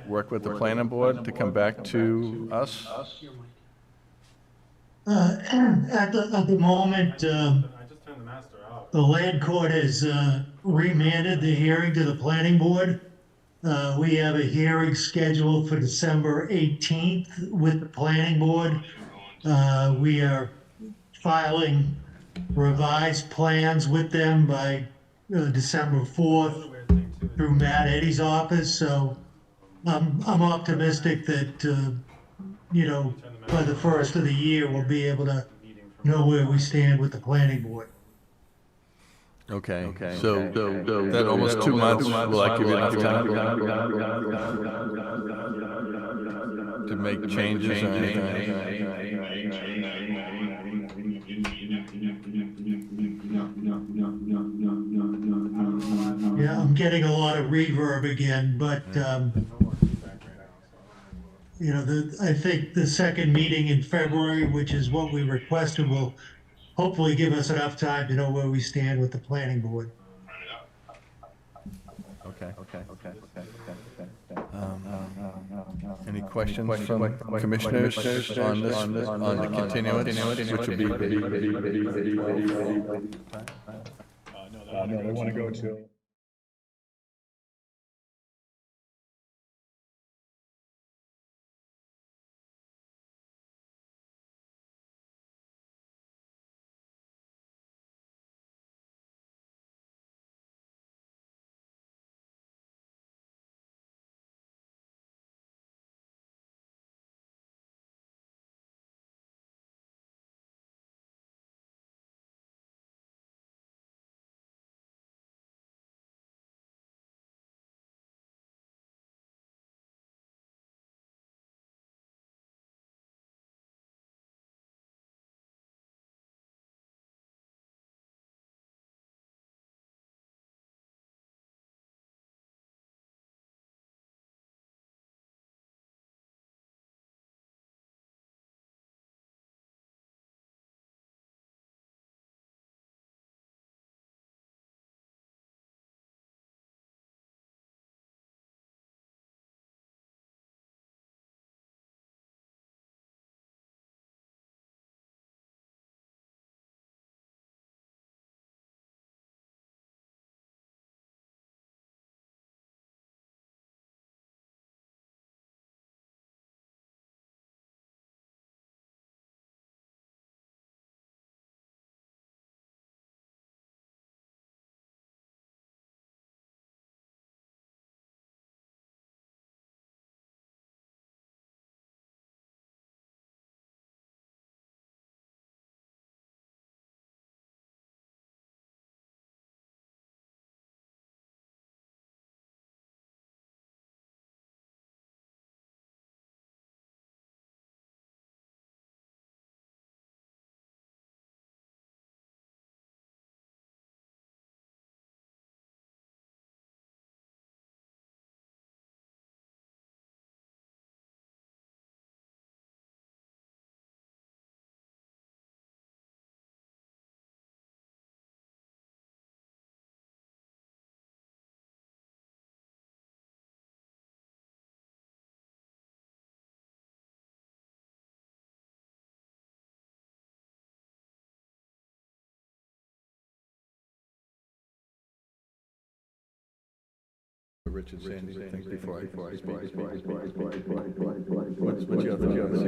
work with the planning board to come back to us? At the moment, I just turned the master out. the land court has remanded the hearing to the planning board. We have a hearing scheduled for December 18th with the planning board. We are filing revised plans with them by December 4th Another weird thing too is through Matt Eddy's office. So I'm optimistic that, by the first of the year, we'll be able to the meeting from know where we stand with the planning board. Okay, so that almost 2 months, will that give you enough time to make changes or anything? Yeah, I'm getting a lot of reverb again, but, no more feedback right now, so I think the second meeting in February, which is what we requested, will hopefully give us enough time to know where we stand with the planning board. Okay. Any questions from commissioners on this, on the continuance, which would be? No, they want to go to. Richard, Sandy, things before I speak. What's your thoughts?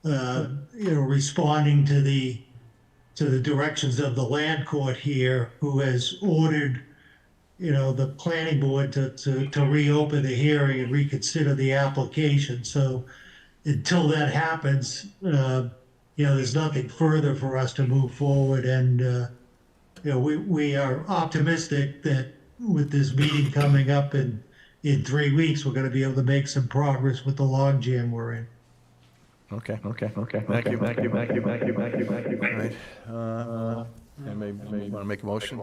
responding to the directions of the land court here, who has ordered, the planning board to reopen the hearing and reconsider the application. So until that happens, there's nothing further for us to move forward. And, we are optimistic that with this meeting coming up in 3 weeks, we're going to be able to make some progress with the logjam we're in. Okay. Thank you. All right. And maybe want to make a motion?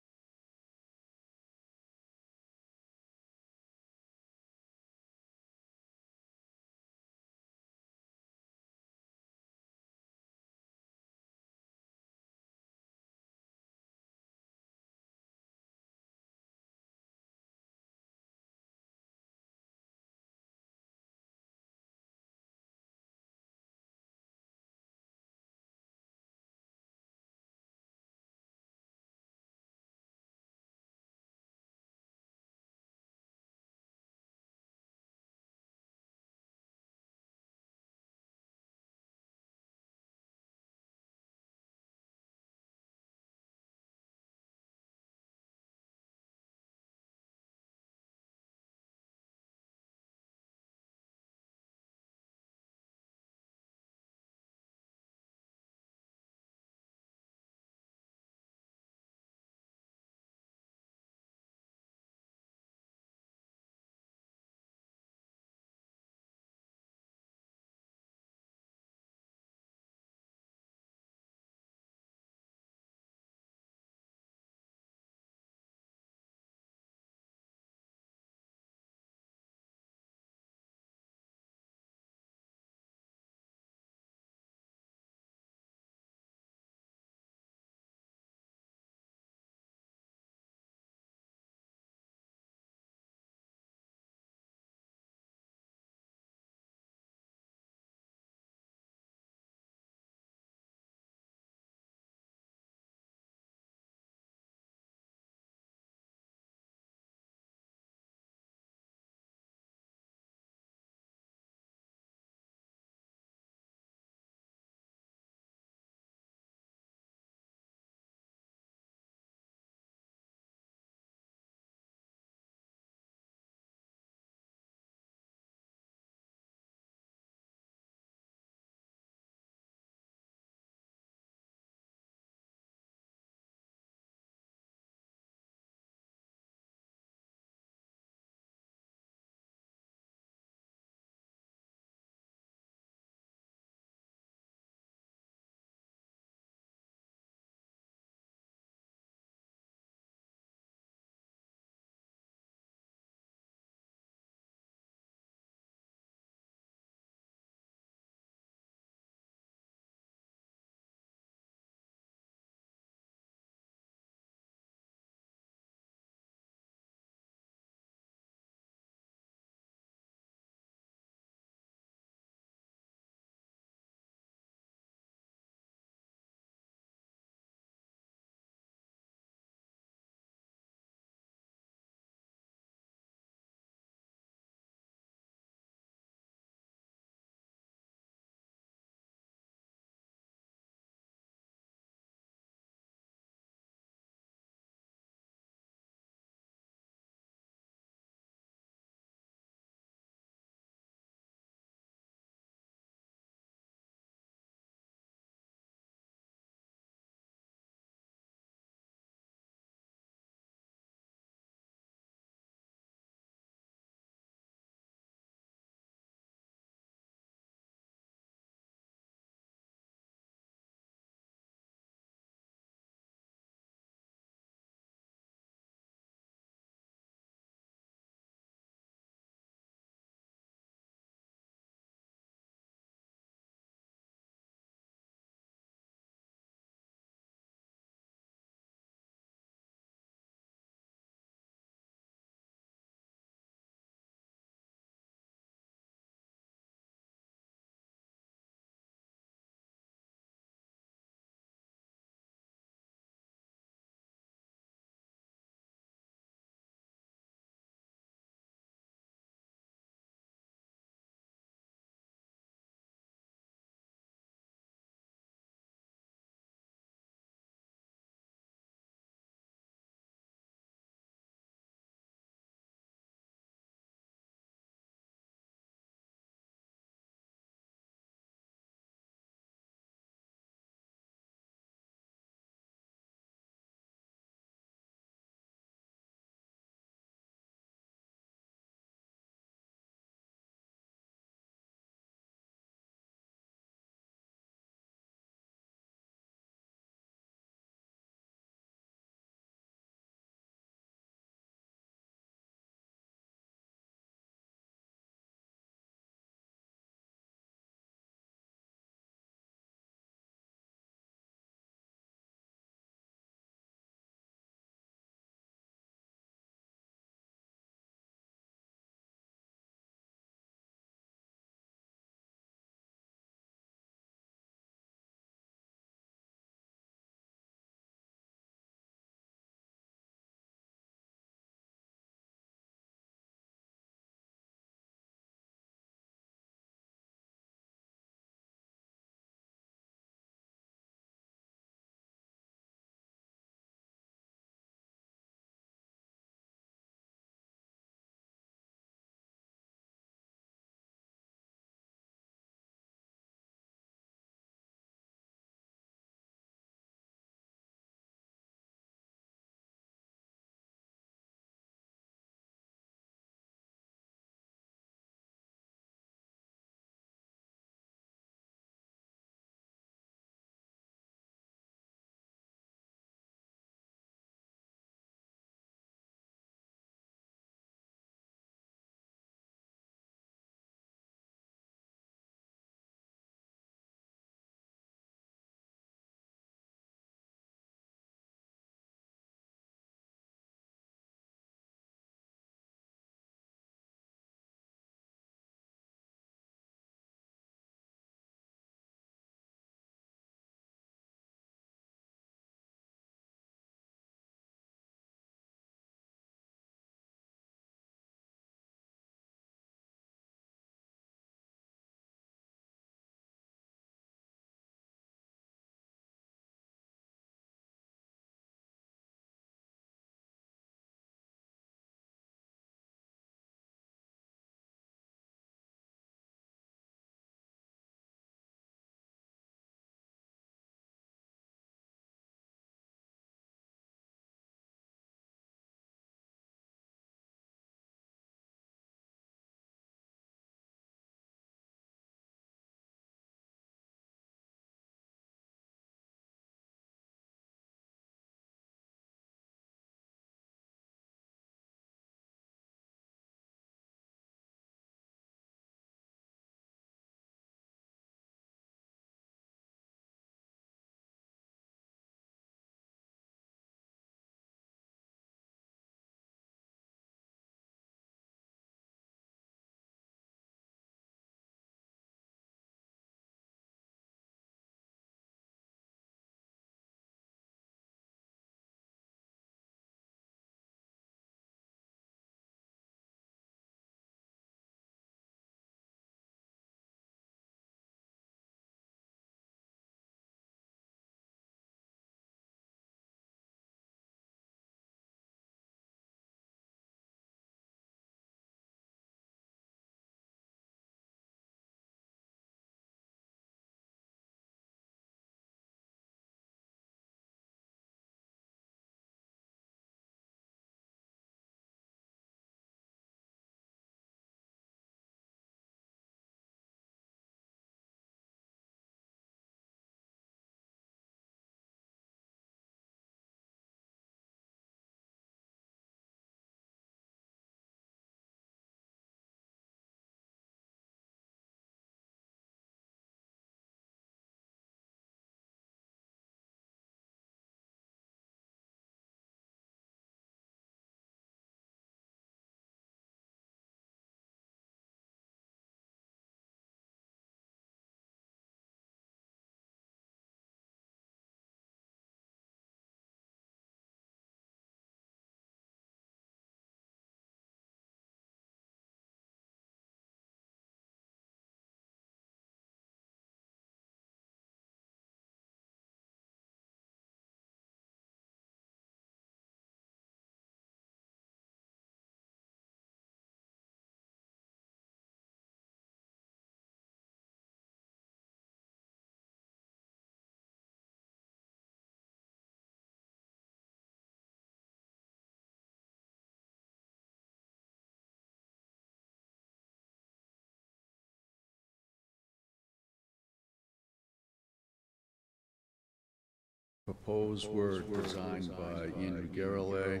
Proposed were designed by Andrew Garrelay,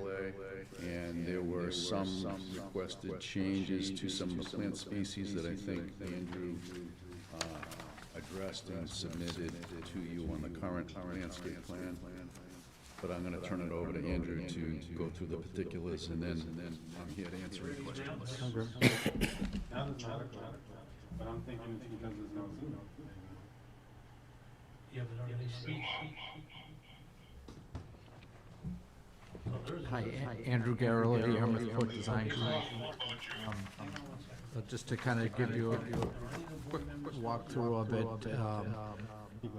and there were some requested changes to some of the plant species that I think Andrew addressed and submitted to you on the current landscape plan. But I'm going to turn it over to Andrew to go through the particulars, and then I'm here to answer your questions. Now there's not a cloud, but I'm thinking it's because there's no Zoom. Yeah, but are they speech? Hi, Andrew Garrelay, Yarmouth Port Design Group. Just to kind of give you a quick walkthrough of it,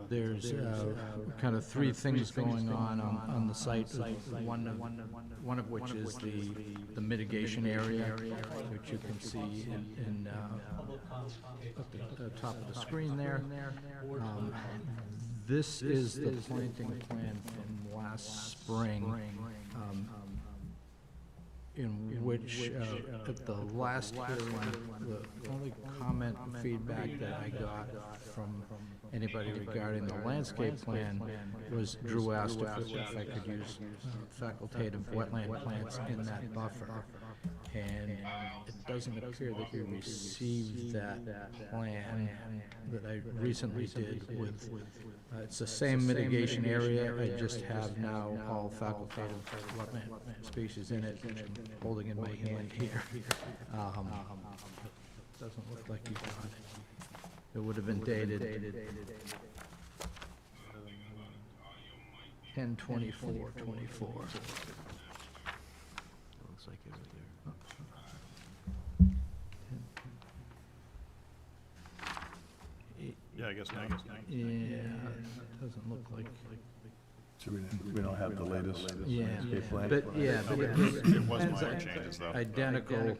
there's kind of three things going on the site. One of which is the mitigation area, which you can see in at the top of the screen there. This is the planting plan from last spring, in which, at the last hearing, the only comment and feedback that I got from anybody regarding the landscape plan was Drew asked if I could use facultative wetland plants in that buffer. And it doesn't appear that you received that plan that I recently did with, it's the same mitigation area, I just have now all facultative wetland species in it, which I'm holding in my hand here. Doesn't look like you got it. It would have been dated 10/24/24. Looks like it was there. Yeah, I guess not. Yeah, doesn't look like. So we don't have the latest Yeah, landscape plan? but yeah, but It was minor changes, though. identical,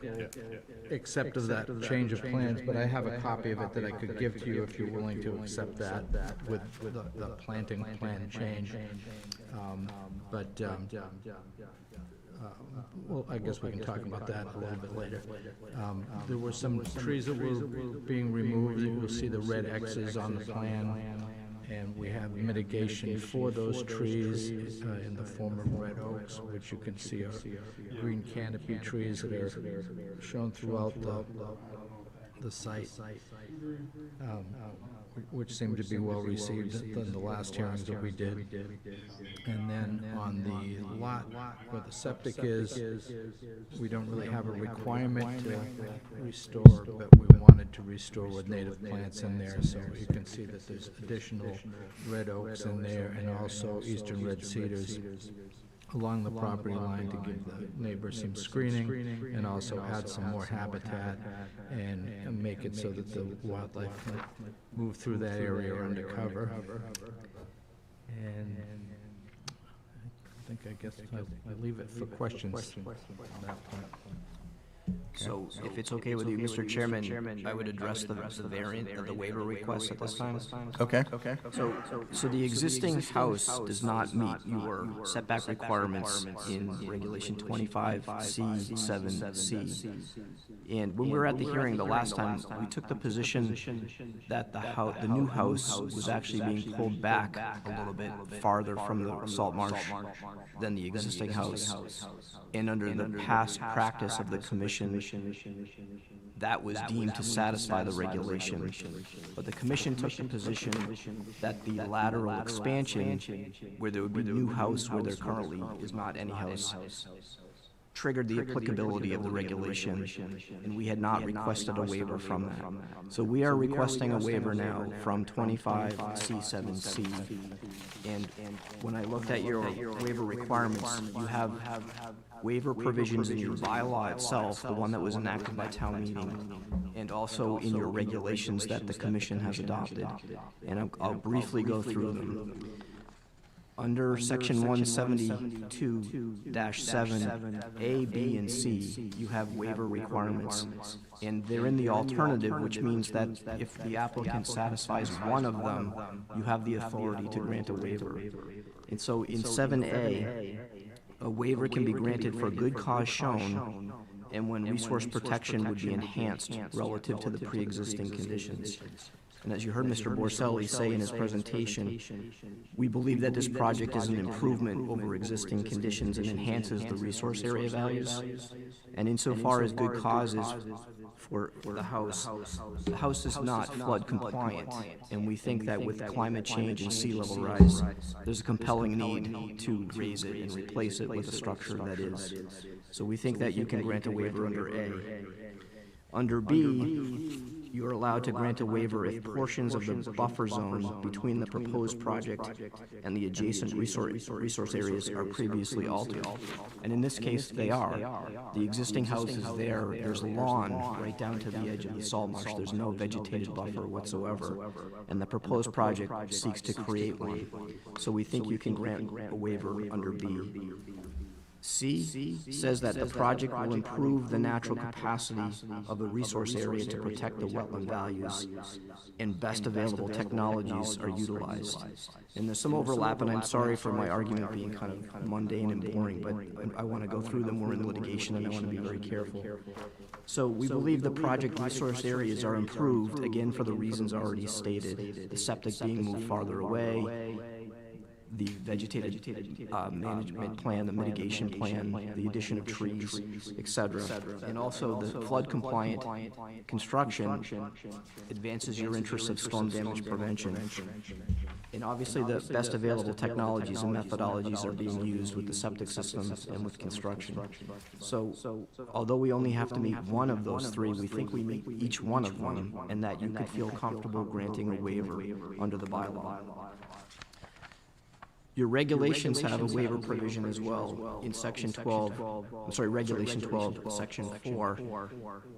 except of that change of plans, but I have a copy of it that I could give to you if you're willing to accept that with the planting plan change. Well, I guess we can talk about that a little bit later. There were some trees that were being removed. You'll see the red X's on the plan. And we have mitigation for those trees in the form of red oaks, which you can see are green canopy trees that are shown throughout the site, which seemed to be well received in the last hearings that we did. And then on the lot where the septic is, we don't really have a requirement to restore, but we wanted to restore with native plants in there, so you can see that there's additional red oaks in there and also eastern red cedars along the property line to give the neighbors some screening and also add some more habitat and make it so that the wildlife can move through that area undercover. And I guess I leave it for questions on that point. So, if it's okay with you, Mr. Chairman, I would address the variant, the waiver request at this time. Okay. So the existing house does not meet your setback requirements in Regulation 25C7C. And when we were at the hearing the last time, we took the position that the new house was actually being pulled back a little bit farther from the salt marsh than the existing house. And under the past practice of the commission, that was deemed to satisfy the regulation. But the commission took the position that the lateral expansion, where there would be a new house where there currently is not any house, triggered the applicability of the regulation, and we had not requested a waiver from that. So we are requesting a waiver now from 25C7C. And when I looked at your waiver requirements, you have waiver provisions in your bylaw itself, the one that was enacted by town meeting, and also in your regulations that the commission has adopted. And I'll briefly go through them. Under section 172-7, A, B, and C, you have waiver requirements. And they're in the alternative, which means that if the applicant satisfies one of them, you have the authority to grant a waiver. And so in 7A, a waiver can be granted for good cause shown and when resource protection would be enhanced relative to the pre-existing conditions. And as you heard Mr. Borselli say in his presentation, we believe that this project is an improvement over existing conditions and enhances the resource area values. And insofar as good cause is for the house is not flood compliant. And we think that with climate change and sea level rise, there's a compelling need to raise it and replace it with a structure that is. So we think that you can grant a waiver under A. Under B, you are allowed to grant a waiver if portions of the buffer zone between the proposed project and the adjacent resource areas are previously altered. And in this case, they are. The existing house is there. There's lawn right down to the edge of the salt marsh. There's no vegetated buffer whatsoever. And the proposed project seeks to create one. So we think you can grant a waiver under B. C says that the project will improve the natural capacity of the resource area to protect the wetland values, and best available technologies are utilized. And there's some overlap, and I'm sorry for my argument being kind of mundane and boring, but I want to go through them. We're in litigation, and I want to be very careful. So we believe the project resource areas are improved, again, for the reasons already stated. The septic being moved farther away, the vegetated management plan, the mitigation plan, the addition of trees, etc. And also the flood compliant construction advances your interests of storm damage prevention. And obviously the best available technologies and methodologies are being used with the septic systems and with construction. So although we only have to meet one of those three, we think we meet each one of them, and that you could feel comfortable granting a waiver under the bylaw. Your regulations have a waiver provision as well in section 12, regulation 12, section 4.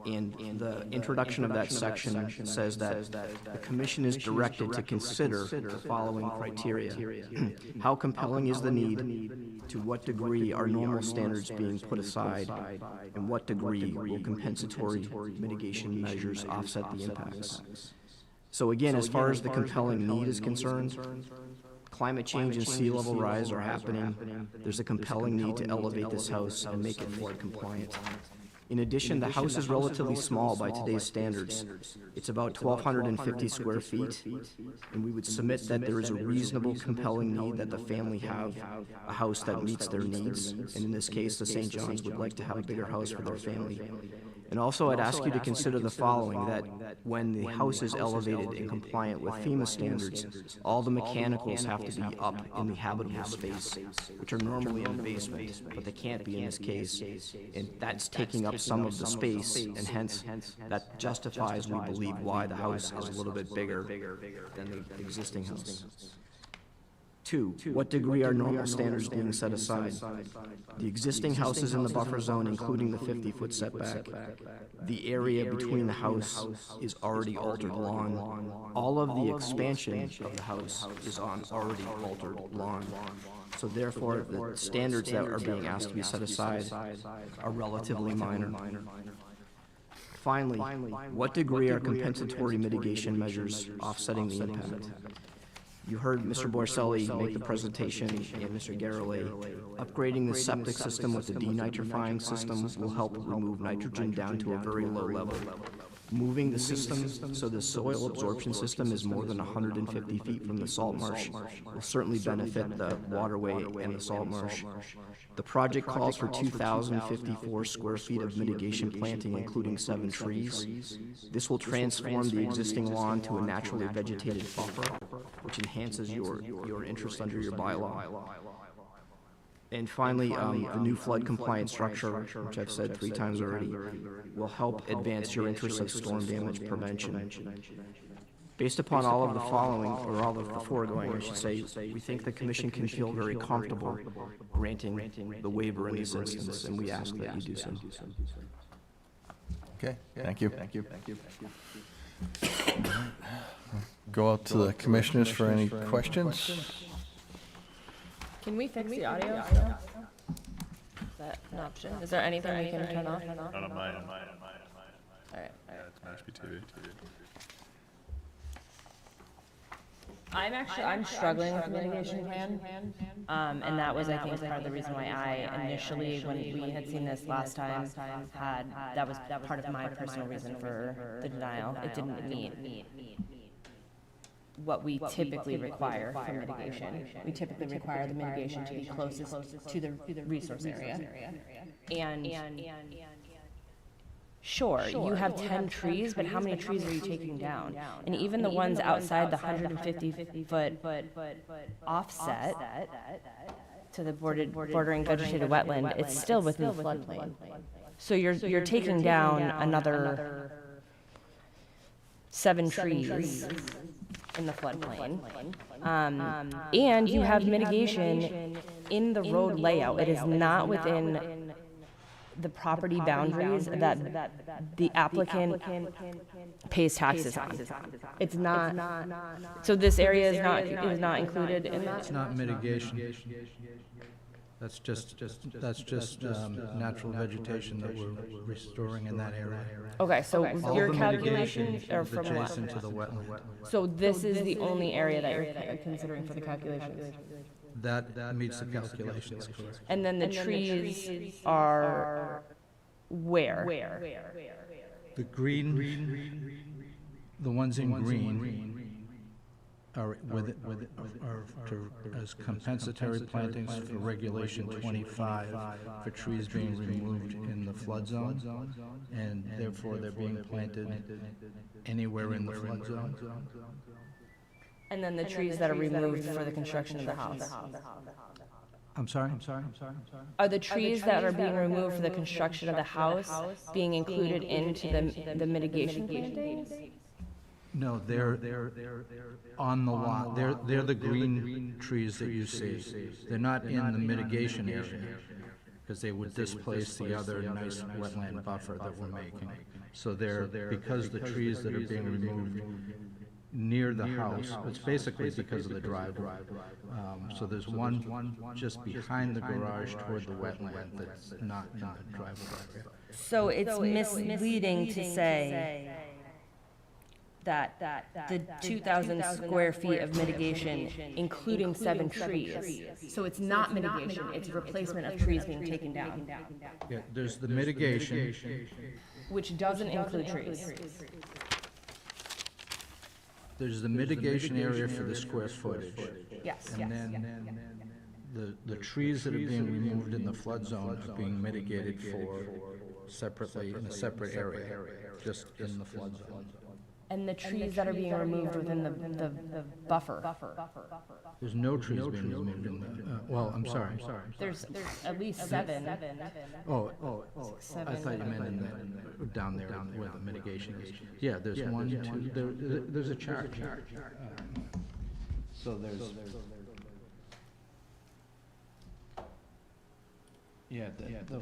And the introduction of that section says that the commission is directed to consider the following criteria. How compelling is the need? To what degree are normal standards being put aside? And what degree will compensatory mitigation measures offset the impacts? So again, as far as the compelling need is concerned, climate change and sea level rise are happening. There's a compelling need to elevate this house and make it flood compliant. In addition, the house is relatively small by today's standards. It's about 1,250 square feet, and we would submit that there is a reasonable, compelling need that the family have a house that meets their needs. And in this case, the St. John's would like to have a bigger house for their family. And also, I'd ask you to consider the following, that when the house is elevated and compliant with FEMA standards, all the mechanicals have to be up in the habitable space, which are normally in the basement, but they can't be in this case. And that's taking up some of the space, and hence that justifies, we believe, why the house is a little bit bigger than the existing house. 2, what degree are normal standards being set aside? The existing houses in the buffer zone, including the 50-foot setback. The area between the house is already altered lawn. All of the expansion of the house is on already altered lawn. So therefore, the standards that are being asked to be set aside are relatively minor. Finally, what degree are compensatory mitigation measures offsetting the impact? You heard Mr. Borselli make the presentation, and Mr. Garrelay. Upgrading the septic system with the denitrifying system will help remove nitrogen down to a very low level. Moving the system so the soil absorption system is more than 150 feet from the salt marsh will certainly benefit the waterway and the salt marsh. The project calls for 2,054 square feet of mitigation planting, including 7 trees. This will transform the existing lawn to a naturally vegetated buffer, which enhances your interest under your bylaw. And finally, the new flood compliant structure, which I've said 3 times already, will help advance your interests of storm damage prevention. Based upon all of the following, or all of the foregoing, I should say, we think the commission can feel very comfortable granting the waiver in this instance, and we ask that you do so. Okay, thank you. Go out to the commissioners for any questions. Can we fix the audio? Is that an option? Is there anything we can turn off? Not on mine. All right. Yeah, it's Mashpee TV. I'm struggling with the mitigation plan. And that was, I think, part of the reason why I initially, when we had seen this last time, that was part of my personal reason for the denial. It didn't meet what we typically require for mitigation. We typically require the mitigation to be closest to the resource area. And sure, you have 10 trees, but how many trees are you taking down? And even the ones outside the 150-foot offset to the bordering vegetated wetland, it's still within the floodplain. So you're taking down another 7 trees in the floodplain. And you have mitigation in the road layout. It is not within the property boundaries that the applicant pays taxes on. It's not, so this area is not included in that? It's not mitigation. That's just natural vegetation that we're restoring in that area. Okay, so All your the mitigation calculations are is from what? adjacent to the wetland. So this is the only area that you're considering for the calculations? That meets the calculations, correct? And then the trees are where? The green, the ones in green are as compensatory plantings for regulation 25 for trees being removed in the flood zone, and therefore they're being planted anywhere in the flood zone. And then the trees that are removed for the construction of the house? I'm sorry? Are the trees that are being removed for the construction of the house being included into the mitigation plantings? No, they're on the lot. They're the green trees that you see. They're not in the mitigation area, because they would displace the other nice wetland buffer that we're making. So because the trees that are being removed near the house, it's basically because of the driveway. So there's one just behind the garage toward the wetland that's not in the driveway area. So it's misleading to say that the 2,000 square feet of mitigation, including 7 trees. So it's not mitigation, it's replacement of trees being taken down, Yeah, there's the mitigation. which doesn't include trees. There's the mitigation area for the square footage. Yes, And then the trees that are being removed in the flood zone are being mitigated for separately in a separate area, just in the flood zone. And the trees that are being removed within the buffer. There's no trees being removed in the, well, I'm sorry. There's at least 7. Oh, I thought you meant in the, down there where the mitigation is. Yeah, there's 1, 2, there's a chart. So yeah,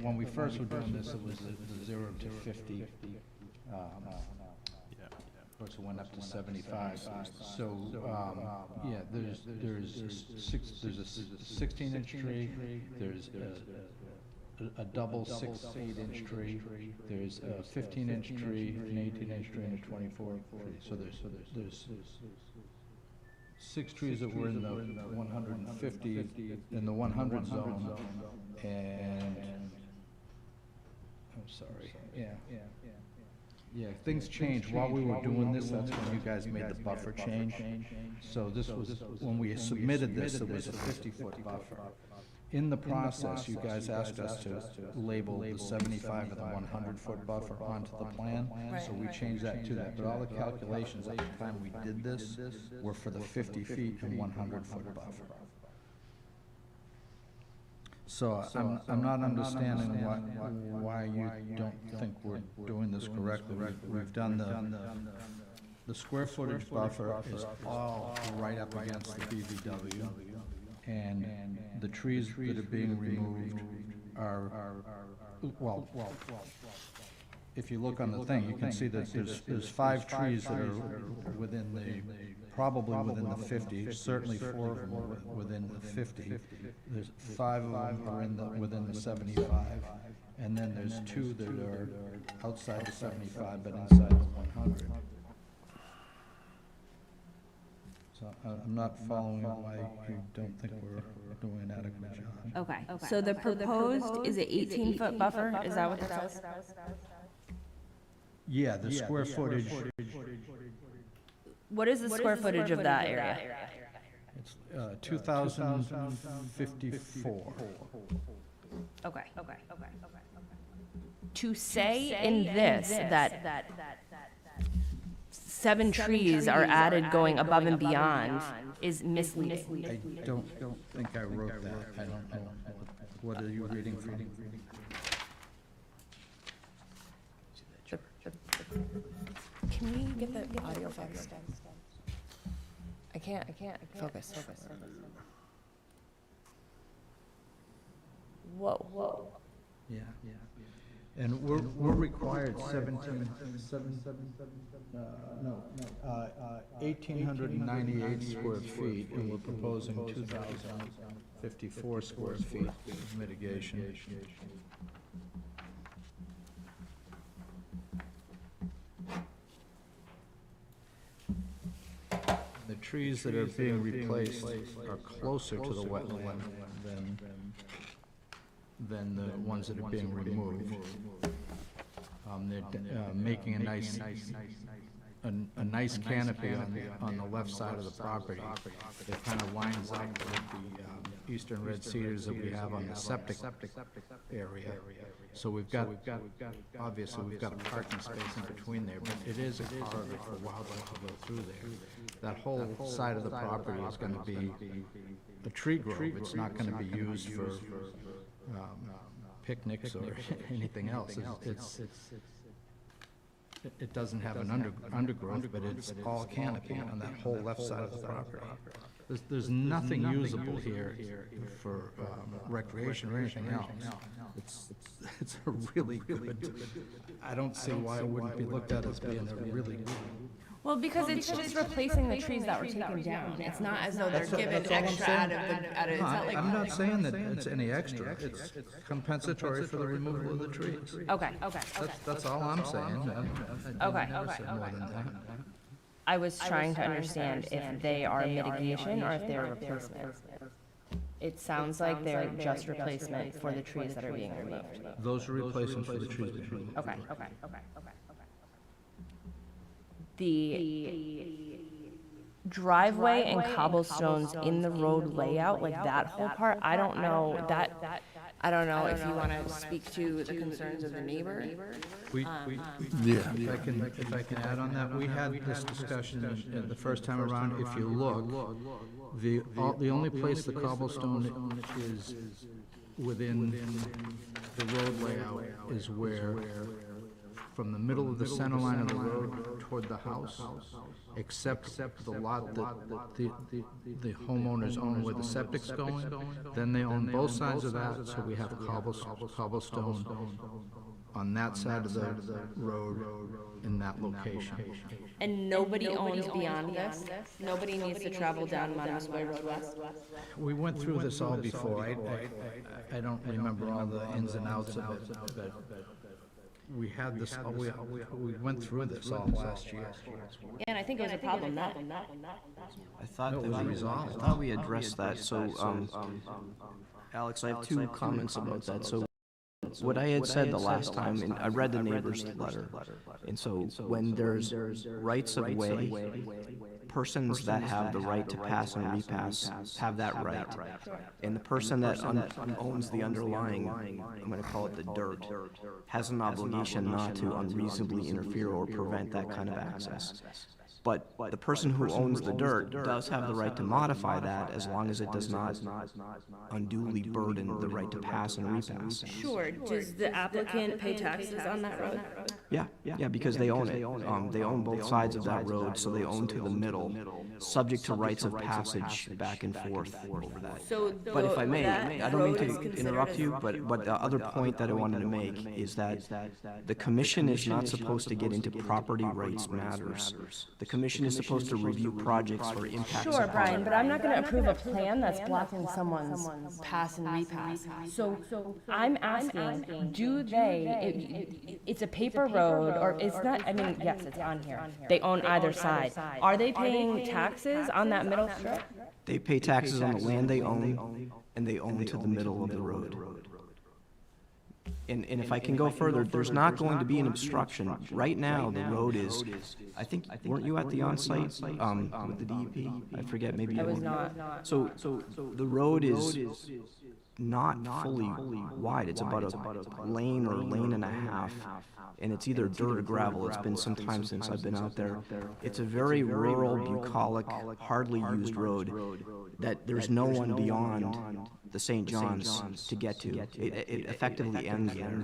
when we first were doing this, it was the 0 to 50. Of course, it went up to 75. So, yeah, there's a 16-inch tree, there's a double 8-inch tree, there's a 15-inch tree, an 18-inch tree, and a 24-inch tree. So there's 6 trees that were in the 150, in the 100 zone, and, I'm sorry, yeah, things changed. While we were doing this, that's when you guys made the buffer change. So this was, when we submitted this, it was a 50-foot buffer. In the process, you guys asked us to label the 75 of the 100-foot buffer onto the plan, so we changed that to that. But all the calculations at the time we did this were for the 50 feet and 100-foot buffer. So I'm not understanding why you don't think we're doing this correctly. We've done the square footage buffer is all right up against the BVW, and the trees that are being removed are, well, if you look on the thing, you can see that there's 5 trees that are within the, probably within the 50, certainly 4 of them are within the 50. There's 5 of them are within the 75, and then there's 2 that are outside the 75 but inside the 100. So I'm not following why you don't think we're doing an adequate job. Okay, so the proposed is an 18-foot buffer, is that what that says? Yeah, the square footage, What is the square footage of that area? It's 2,054. Okay. To say in this that 7 trees are added going above and beyond is misleading. I don't think I wrote that. I don't know. What are you reading from? Can we get the audio fixed? I can't focus. Whoa. Yeah. And we're required 1,898 square feet, and we're proposing 2,054 square feet of mitigation. The trees that are being replaced are closer to the wetland than the ones that are being removed. They're making a nice canopy on the left side of the property. It kind of lines up with the eastern red cedars that we have on the septic area. So obviously we've got a parking space in between there, but it is a corridor for wildlife to go through there. That whole side of the property is going to be a tree grove. It's not going to be used for picnics or anything else. It doesn't have an undergrowth, but it's all canopy on that whole left side of the property. There's nothing usable here for recreation or anything else. It's a really good, I don't see why it wouldn't be looked at as being a really good. Well, because it's just replacing the trees that were taken down. It's not as though they're given that's all I'm extra saying. out of the, it's not like. I'm not saying that it's any extra. It's compensatory for the removal of the trees. Okay. That's all I'm saying. Okay. Never said more than that. I was trying to understand if they are mitigation or if they're replacement. It sounds like they're just replacement for the trees that are being removed. Those are replacements for the trees being removed. Okay. The driveway and cobblestones in the road layout, like that whole part, I don't know if you want to speak to the concerns of the neighbor. Yeah. If I can add on that, we had this discussion the first time around. If you look, the only place the cobblestone is within the road layout is where, from the middle of the center line of the road toward the house, except the lot that the homeowners own where the septic's going, then they own both sides of that, so we have cobblestone on that side of the road in that location. And nobody owns beyond this? Nobody needs to travel down Mashpee Road West? We went through this all before. I don't remember all the ins and outs of it, but we had this, we went through this all last year. Yeah, and I think it was a problem then. I thought It that was we, resolved. I thought we addressed that, so, Alex, I have 2 comments about that. So what I had said the last time, and I read the neighbor's letter, and so when there's rights of way, persons that have the right to pass and repass have that right. And the person that owns the underlying, I'm going to call it the dirt, has an obligation not to unreasonably interfere or prevent that kind of access. But the person who owns the dirt does have the right to modify that as long as it does not unduly burden the right to pass and repass. Sure, does the applicant pay taxes on that road? Yeah, because they own it. They own both sides of that road, so they own to the middle, subject to rights of passage back and forth over that. So But if I may, I don't mean to interrupt you, but the other point that I wanted to make is that the commission is not supposed to get into property rights matters. The commission is supposed to review projects for impacts Sure, upon. Brian, but I'm not gonna approve a plan that's blocking someone's pass and repass. So I'm asking, do they, it's a paper road, or it's not, I mean, yes, it's on here. They own either side. Are they paying taxes on that middle strip? They pay taxes on the land they own, and they own to the middle of the road. And if I can go further, there's not going to be an obstruction. Right now, the road is, I think, weren't you at the on-site, with the DEP? I forget, maybe you I was were. not. So the road is not fully wide. It's about a lane or lane and a half. And it's either dirt or gravel. It's been some time since I've been out there. It's a very rural, bucolic, hardly used road that there's no one beyond the St. John's to get to. It effectively ends there.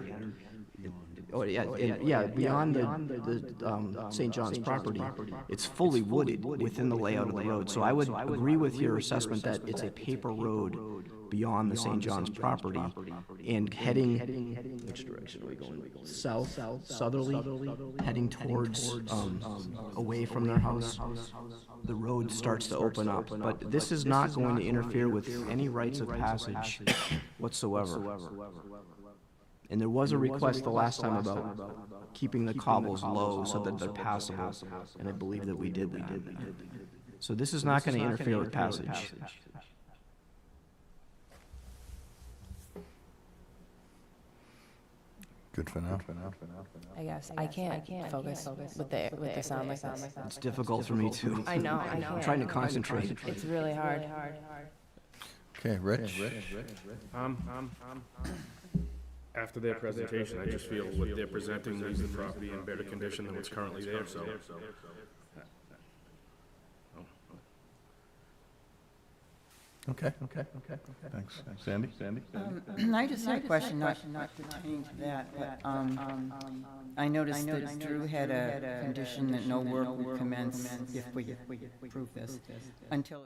Oh, yeah, beyond the St. John's property, it's fully wooded within the layout of the road. So I would agree with your assessment that it's a paper road beyond the St. John's property, and heading, which direction are we going? South, southerly, heading towards, away from their house. The road starts to open up, but this is not going to interfere with any rights of passage whatsoever. And there was a request the last time about keeping the cobbles low so that they're passable, and I believe that we did that. So this is not going to interfere with passage. Good for now. I guess I can't focus with the sound like this. It's difficult for me too. I know. I'm trying to concentrate. It's really hard. Okay, Rich? After their presentation, I just feel what they're presenting leaves the property in better condition than what's currently there, so. Okay. Thanks. Sandy? I just had a question, not pertaining to that, but I noticed that Drew had a condition that no work would commence if we approve this until.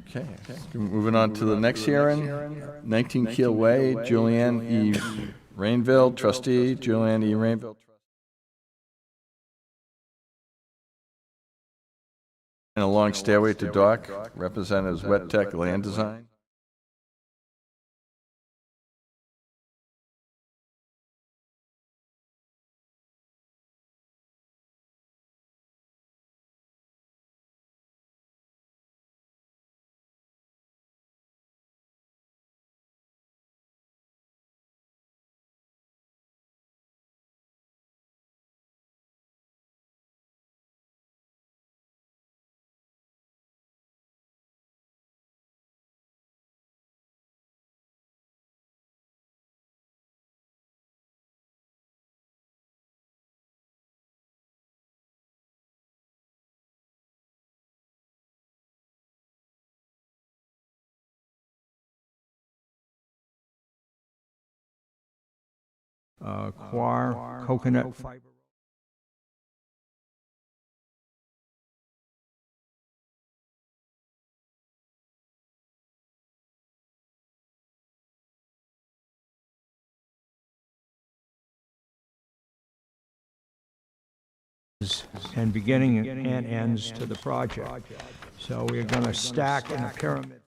Okay, moving on to the next hearing, 19 Keel Way, Julianne E. Rainville, trustee, Julianne E. Rainville. And a long stairway to dock, representatives Wet Tech Land Design. Quar, coconut fiber. And beginning and ends to the project. So we're going to stack in a pyramid.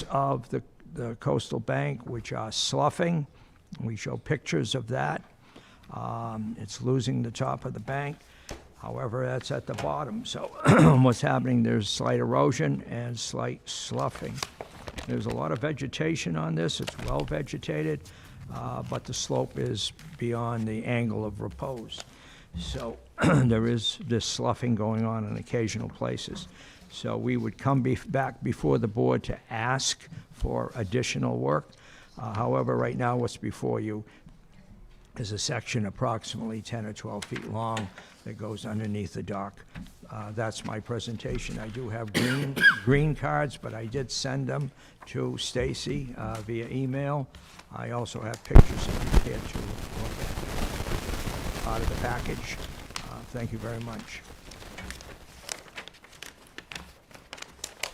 Of the coastal bank, which are sloughing. We show pictures of that. It's losing the top of the bank. However, that's at the bottom. So what's happening, there's slight erosion and slight sloughing. There's a lot of vegetation on this. It's well vegetated, but the slope is beyond the angle of repose. So there is this sloughing going on in occasional places. So we would come back before the board to ask for additional work. However, right now what's before you is a section approximately 10 or 12 feet long that goes underneath the dock. That's my presentation. I do have green cards, but I did send them to Stacy via email. I also have pictures if you care to look at part of the package. Thank you very much.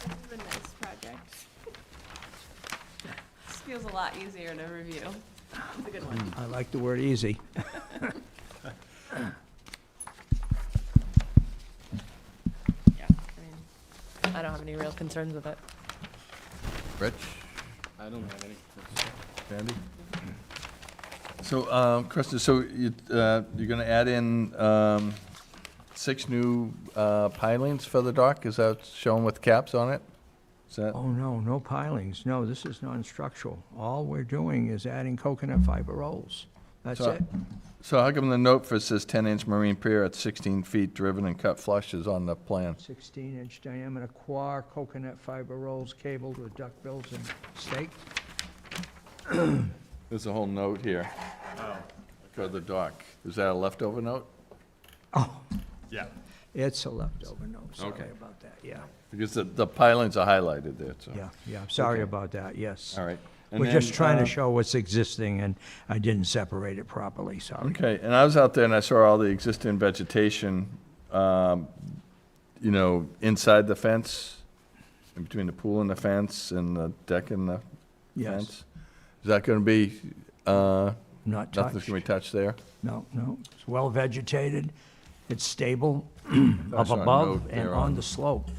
This is a nice project. This feels a lot easier to review. It's a good one. I like the word easy. Yeah, I don't have any real concerns with it. Rich? I don't have any. Sandy? So, Krista, so you're gonna add in 6 new pilings for the dock? Is that shown with caps on it? Is that? Oh, no pilings. No, this is non-structural. All we're doing is adding coconut fiber rolls. That's So- it. So how come the note for it says 10-inch marine pier at 16 feet driven and cut flush is on the plan? 16-inch diameter quar coconut fiber rolls cabled with duckbills and stake. There's a whole note here. For the dock. Is that a leftover note? Oh, Yeah. it's a leftover note. Sorry Okay. about that, yeah. Because the pilings are highlighted there, so. Yeah, sorry Okay. about that, yes. All right. And We're just then, trying to show what's existing, and I didn't separate it properly, sorry. Okay, and I was out there and I saw all the existing vegetation, inside the fence, in between the pool and the fence and the deck and the Yes. fence. Is that gonna be, No, not touched. Nothing's gonna be touched there? No, it's well vegetated, it's stable up saw a above note and there on on- the slope.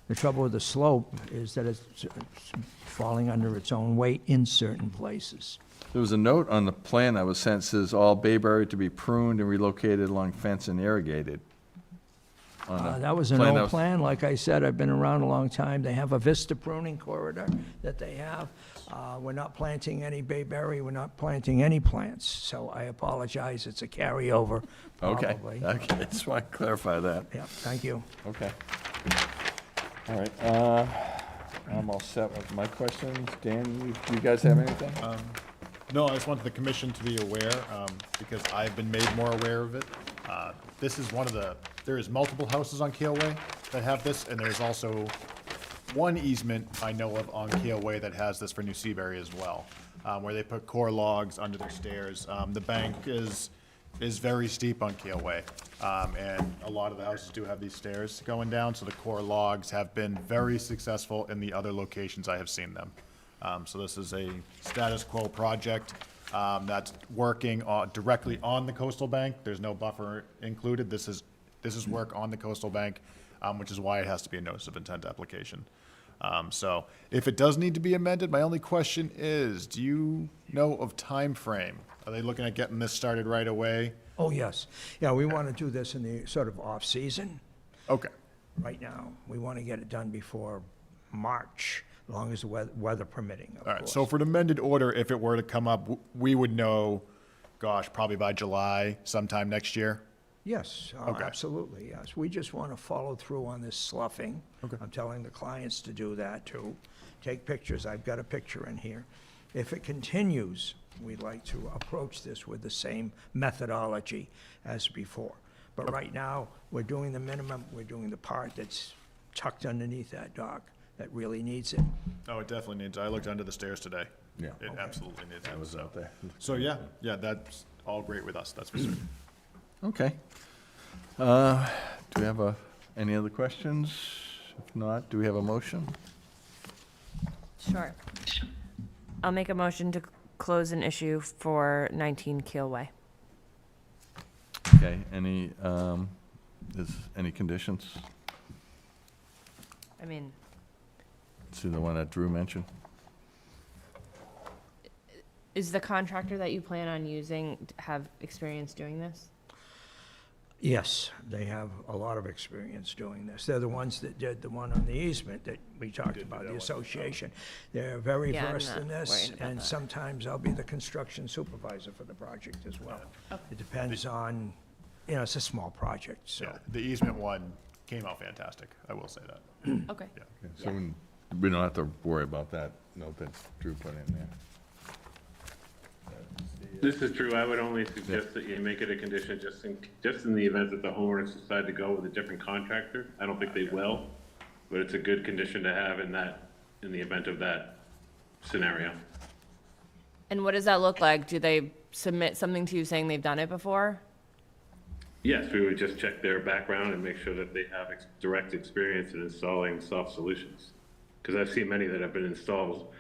The trouble with the slope is that it's falling under its own weight in certain places. There was a note on the plan that was sent, says all bayberry to be pruned and relocated along fence and irrigated. On the That was an plan old plan, like I said, I've been around a long time. They have a vista pruning corridor that they have. We're not planting any bayberry, we're not planting any plants, so I apologize, it's a carryover, Okay, probably. okay, just want to clarify that. Yeah, thank you. Okay. All right, I'm all set with my questions. Dan, you guys have anything? No, I just wanted the commission to be aware, because I've been made more aware of it. This is there is multiple houses on Keel Way that have this, and there's also one easement I know of on Keel Way that has this for New Seabury as well, where they put core logs under their stairs. The bank is very steep on Keel Way, and a lot of the houses do have these stairs going down, so the core logs have been very successful in the other locations I have seen them. So this is a status quo project that's working directly on the coastal bank. There's no buffer included. This is work on the coastal bank, which is why it has to be a notice of intent application. So if it does need to be amended, my only question is, do you know of time frame? Are they looking at getting this started right away? Oh, yes. Yeah, we want to do this in the sort of off-season Okay. right now. We want to get it done before March, as long as the weather permitting, of All right, course. so for an amended order, if it were to come up, we would know, gosh, probably by July, sometime next year? Yes, Okay. absolutely, yes. We just want to follow through on this sloughing. Okay. I'm telling the clients to do that too. Take pictures. I've got a picture in here. If it continues, we'd like to approach this with the same methodology as before. But right now, we're doing the minimum. We're doing the part that's tucked underneath that dock that really needs it. Oh, it definitely needs, I looked under the stairs today. Yeah. It absolutely needs it. I was out there. So, yeah, that's all great with us, that's for certain. Okay. Do we have any other questions? If not, do we have a motion? Sure. I'll make a motion to close an issue for 19 Keel Way. Okay, any conditions? I mean, See the one that Drew mentioned? is the contractor that you plan on using have experience doing this? Yes, they have a lot of experience doing this. They're the ones that did the one on the easement that we talked about, the association. They're very Yeah, I'm versed not in this, worried about and that. sometimes I'll be the construction supervisor for the project as well. It depends on, it's a small project, so. Yeah, the easement one came out fantastic, I will say that. Okay. Okay, so we don't have to worry about that note that Drew put in there. This is true. I would only suggest that you make it a condition just in the event that the homeowners decide to go with a different contractor. I don't think they will, but it's a good condition to have in the event of that scenario. And what does that look like? Do they submit something to you saying they've done it before? Yes, we would just check their background and make sure that they have direct experience in installing soft solutions. Because I've seen many that have been installed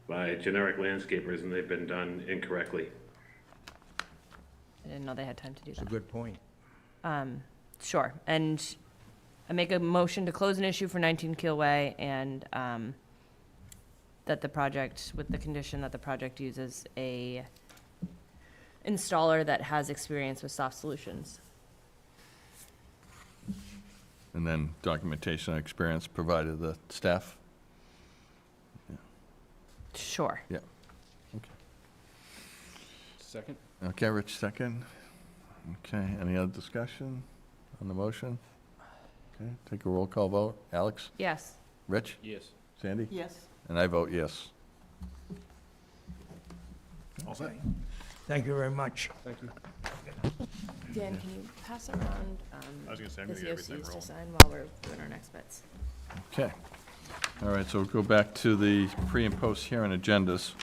by generic landscapers and they've been done incorrectly. I didn't know they had time to do It's a that. good point. Sure, and I make a motion to close an issue for 19 Keel Way and that the project, with the condition that the project uses a installer that has experience with soft solutions. And then documentation and experience provided the staff? Sure. Yeah. Okay. Second? Okay, Rich, second. Okay, any other discussion on the motion? Okay, take a roll call vote. Alex? Yes. Rich? Yes. Sandy? Yes. And I vote yes. All set? Thank you very much. Thank you. Dan, can you pass around I was gonna say, I'm the gonna get everything COCs to rolling. sign while we're doing our next bits? Okay. All right, so we'll go back to the pre and post hearing agendas.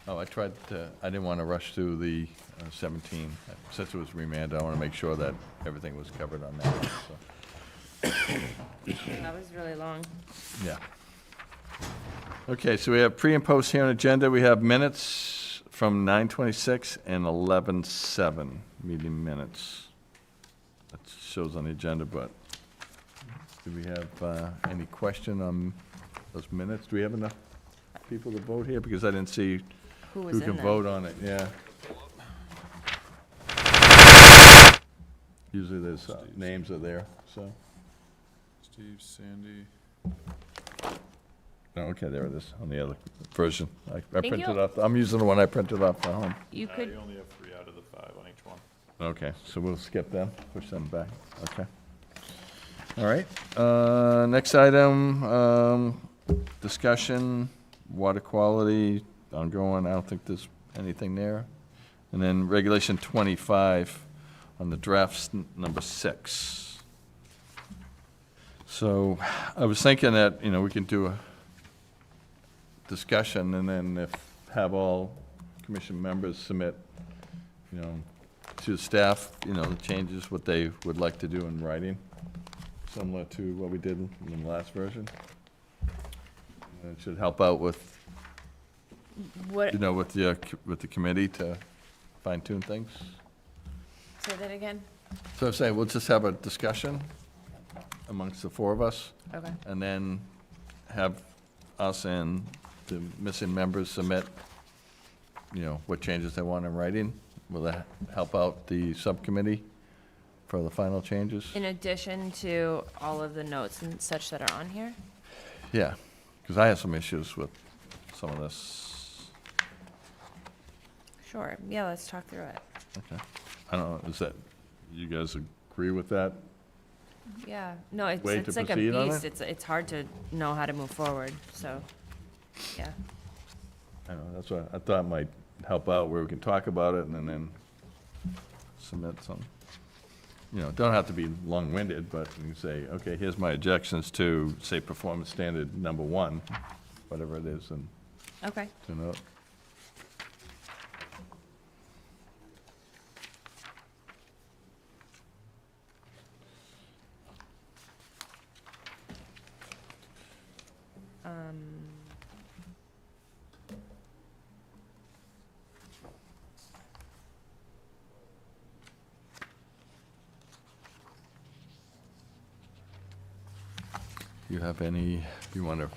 Oh, I didn't want to rush through the 17. Since it was remanded, I want to make sure that everything was covered on that one, so. That was really long. Yeah. Okay, so we have pre and post hearing agenda. We have minutes from 9:26 and 11:07 meeting minutes. That shows on the agenda, but do we have any question on those minutes? Do we have enough people to vote here? Because I didn't see Who was who in can them? vote on it, yeah. Usually there's, names are there, so. Steve, Sandy. Oh, okay, there it is, on the other version. I Thank printed you. off, I'm using the one I printed off at home. You could, You only have 3 out of the 5 on each one. Okay, so we'll skip them, push them back, okay. All right, next item, discussion, water quality, ongoing, I don't think there's anything there. And then regulation 25 on the drafts number 6. So I was thinking that, we can do a discussion and then have all commission members submit, to the staff, the changes, what they would like to do in writing, similar to what we did in the last version. And it should help out with, what, with the committee to fine tune things. say that again? So I'm saying, we'll just have a discussion amongst the 4 of us, Okay. and then have us and the missing members submit, what changes they want in writing. Will that help out the subcommittee for the final changes? In addition to all of the notes and such that are on here? Yeah, because I have some issues with some of this. Sure, yeah, let's talk through it. Okay. I don't know, is that, you guys agree with that? Yeah, no, it's, Way it's to like a proceed on beast, it? it's hard to know how to move forward, so, yeah. I don't know, that's what I thought might help out, where we can talk about it and then submit some. Don't have to be long-winded, but you can say, okay, here's my objections to, say, performance standard number 1, whatever it is, and Okay. to note. You have any, you want to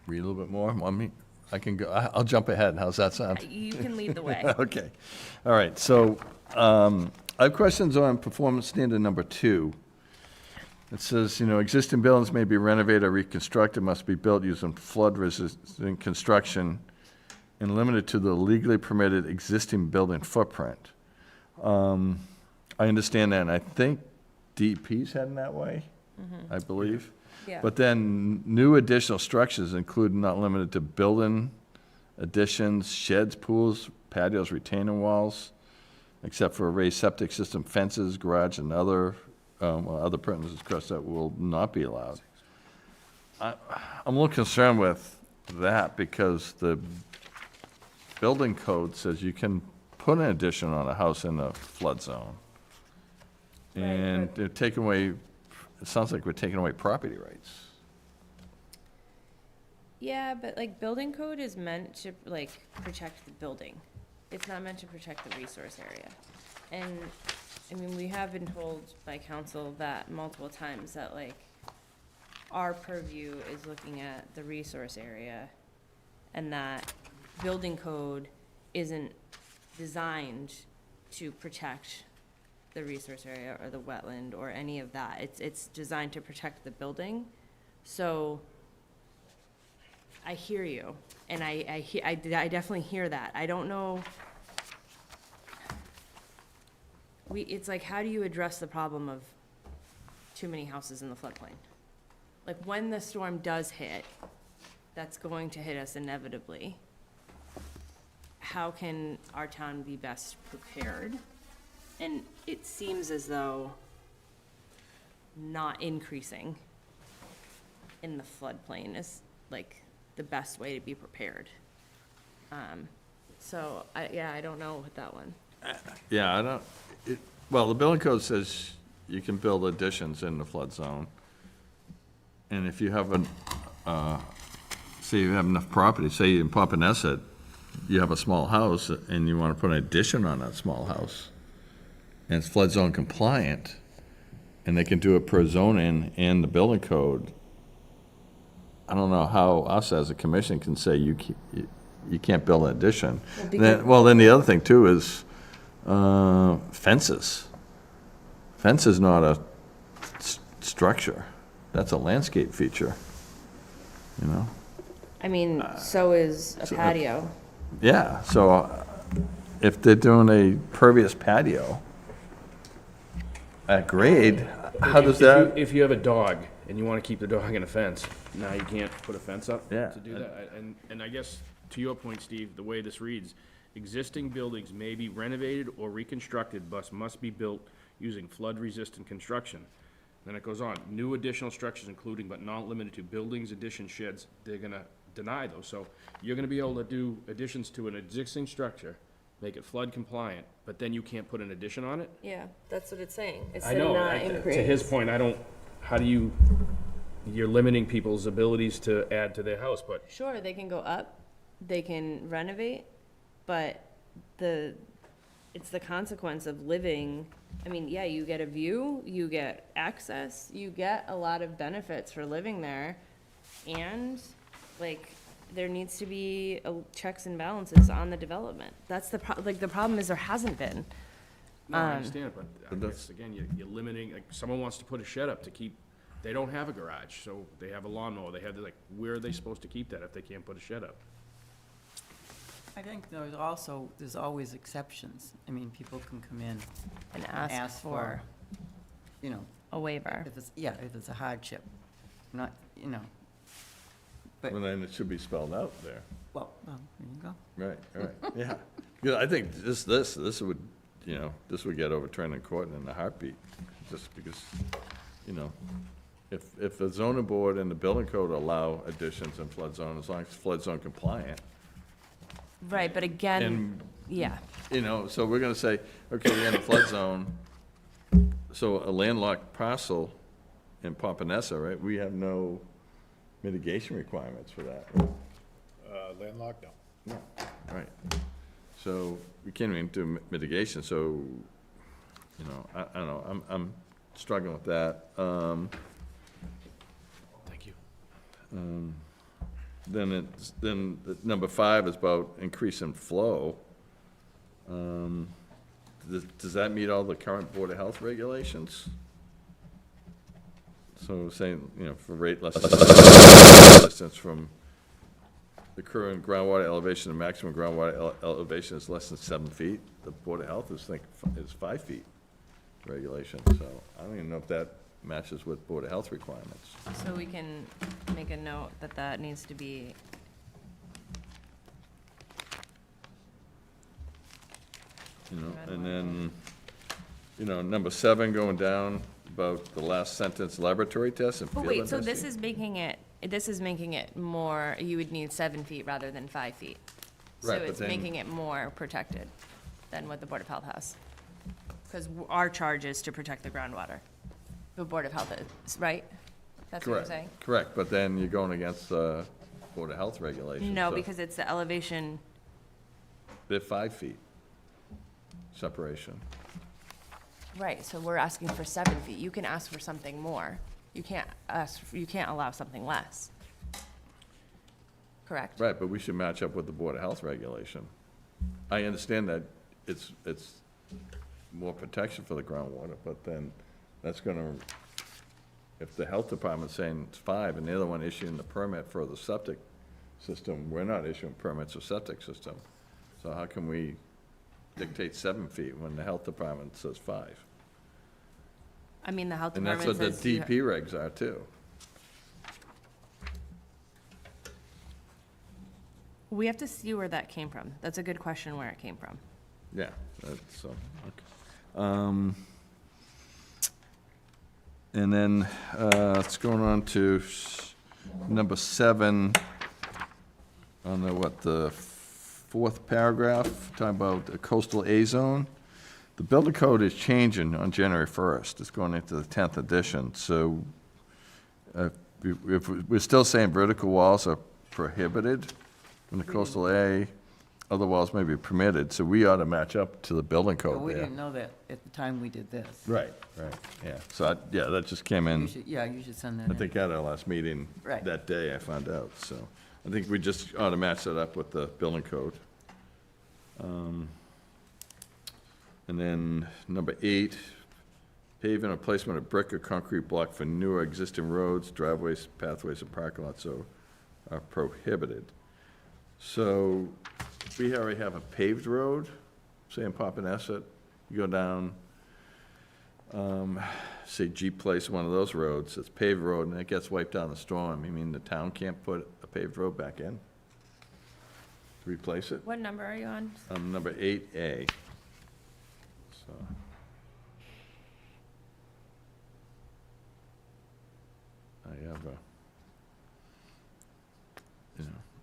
read a little bit more? Want me? I can go, I'll jump ahead. How's that sound? You can lead the way. Okay. All right, so I have questions on performance standard number 2. It says, existing buildings may be renovated or reconstructed, must be built using flood-resistant construction and limited to the legally permitted existing building footprint. I understand that, and I think DEP's heading that way, I believe. Yeah. But then new additional structures include not limited to building additions, sheds, pools, patios, retaining walls, except for raised septic system, fences, garage, and other premises, Chris, that will not be allowed. I'm a little concerned with that because the building code says you can put an addition on a house in a flood zone. And they're taking away, it sounds like we're taking away property rights. Yeah, but like building code is meant to like protect the building. It's not meant to protect the resource area. And, I mean, we have been told by council that multiple times that like our purview is looking at the resource area and that building code isn't designed to protect the resource area or the wetland or any of that. It's designed to protect the building. So I hear you, and I definitely hear that. I don't know. It's like, how do you address the problem of too many houses in the floodplain? Like, when the storm does hit, that's going to hit us inevitably. How can our town be best prepared? And it seems as though not increasing in the floodplain is like the best way to be prepared. So, I don't know with that one. Yeah, I don't, well, the building code says you can build additions in the flood zone. And if you have say you have enough property, say in Papaneset, you have a small house and you want to put an addition on that small house, and it's flood zone compliant, and they can do it per zoning and the building code, I don't know how us as a commission can say you can't build an addition. Then the other thing too is fences. Fence is not a structure. That's a landscape feature, you know? I mean, so is a patio. Yeah, so if they're doing a pervious patio at grade, how does that? If you have a dog and you wanna keep the dog in a fence, now you can't put a fence up Yeah. to do that. And I guess, to your point, Steve, the way this reads, existing buildings may be renovated or reconstructed, but must be built using flood-resistant construction. Then it goes on, new additional structures including but not limited to buildings, additions, sheds, they're gonna deny those. So you're gonna be able to do additions to an existing structure, make it flood compliant, but then you can't put an addition on it? Yeah, that's what it's saying. I know, to his point, how do you, you're limiting people's abilities to add to their house, but Sure, they can go up, they can renovate, but it's the consequence of living. I mean, yeah, you get a view, you get access, you get a lot of benefits for living there, and, like, there needs to be checks and balances on the development. That's the problem is there hasn't been. no, I understand, but I guess, again, you're limiting, like, someone wants to put a shed up to keep, they don't have a garage, so they have a lawnmower, they have, like, where are they supposed to keep that if they can't put a shed up? I think there's always exceptions. I mean, people can come in And ask for you know, a waiver. if it's a hardship, not, you know. But, Well, then it should be spelled out there. well, there you go. Right, yeah. Yeah, I think this would, this would get overturned in court in a heartbeat, just because, if the zoning board and the building code allow additions in flood zone, as long as it's flood zone compliant, Right, but again, and, yeah, so we're gonna say, okay, you're in a flood zone, so a landlocked parcel in Pompanesett, right, we have no mitigation requirements for that. Landlocked, no. Right. So we can't even do mitigation, so, I don't know, I'm struggling with that. Thank you. Then number 5 is about increase in flow. Does that meet all the current Board of Health regulations? So saying, for rate less distance from the current groundwater elevation, the maximum groundwater elevation is less than 7 feet. The Board of Health is 5 feet regulation, so I don't even know if that matches with Board of Health requirements. so we can make a note that needs to be. And then, number 7 going down about the last sentence, laboratory tests and But field wait, so investigation. this is making it more, you would need 7 feet rather than 5 feet. So Right, but it's then- making it more protected than what the Board of Health has. Because our charge is to protect the groundwater. The Board of Health is, right? That's what you're Correct, saying? correct, but then you're going against the Board of Health regulations. No, so because it's the elevation, They're 5 feet separation. right, so we're asking for 7 feet. You can ask for something more. You can't allow something less. Correct? Right, but we should match up with the Board of Health regulation. I understand that it's more protection for the groundwater, but then that's gonna, if the health department's saying it's 5 and the other one issuing the permit for the septic system, we're not issuing permits for septic system. So how can we dictate 7 feet when the health department says 5? I mean, the health And that's department what the says you DP regs are too. We have to see where that came from. That's a good question, where it came from. Yeah, that's, so, okay. And then, it's going on to number 7, on the 4th paragraph, talking about the coastal A zone. The building code is changing on January 1st. It's going into the 10th edition, so if we're still saying vertical walls are prohibited in the coastal A, other walls may be permitted, so we ought to match up to the building But code we there. didn't know that at the time we did this. Right, yeah. So, yeah, that just came in. You should send that I in. think at our last meeting Right. that day, I found out, so I think we just ought to match that up with the building code. And then number 8, paving or placement of brick or concrete block for newer existing roads, driveways, pathways, and parking lots are prohibited. So we already have a paved road, say in Papaneset, you go down, say Jeep Place, one of those roads, it's paved road, and it gets wiped out in the storm. You mean the town can't put a paved road back in? Replace it? What number are you on? Number 8A. So. I have a,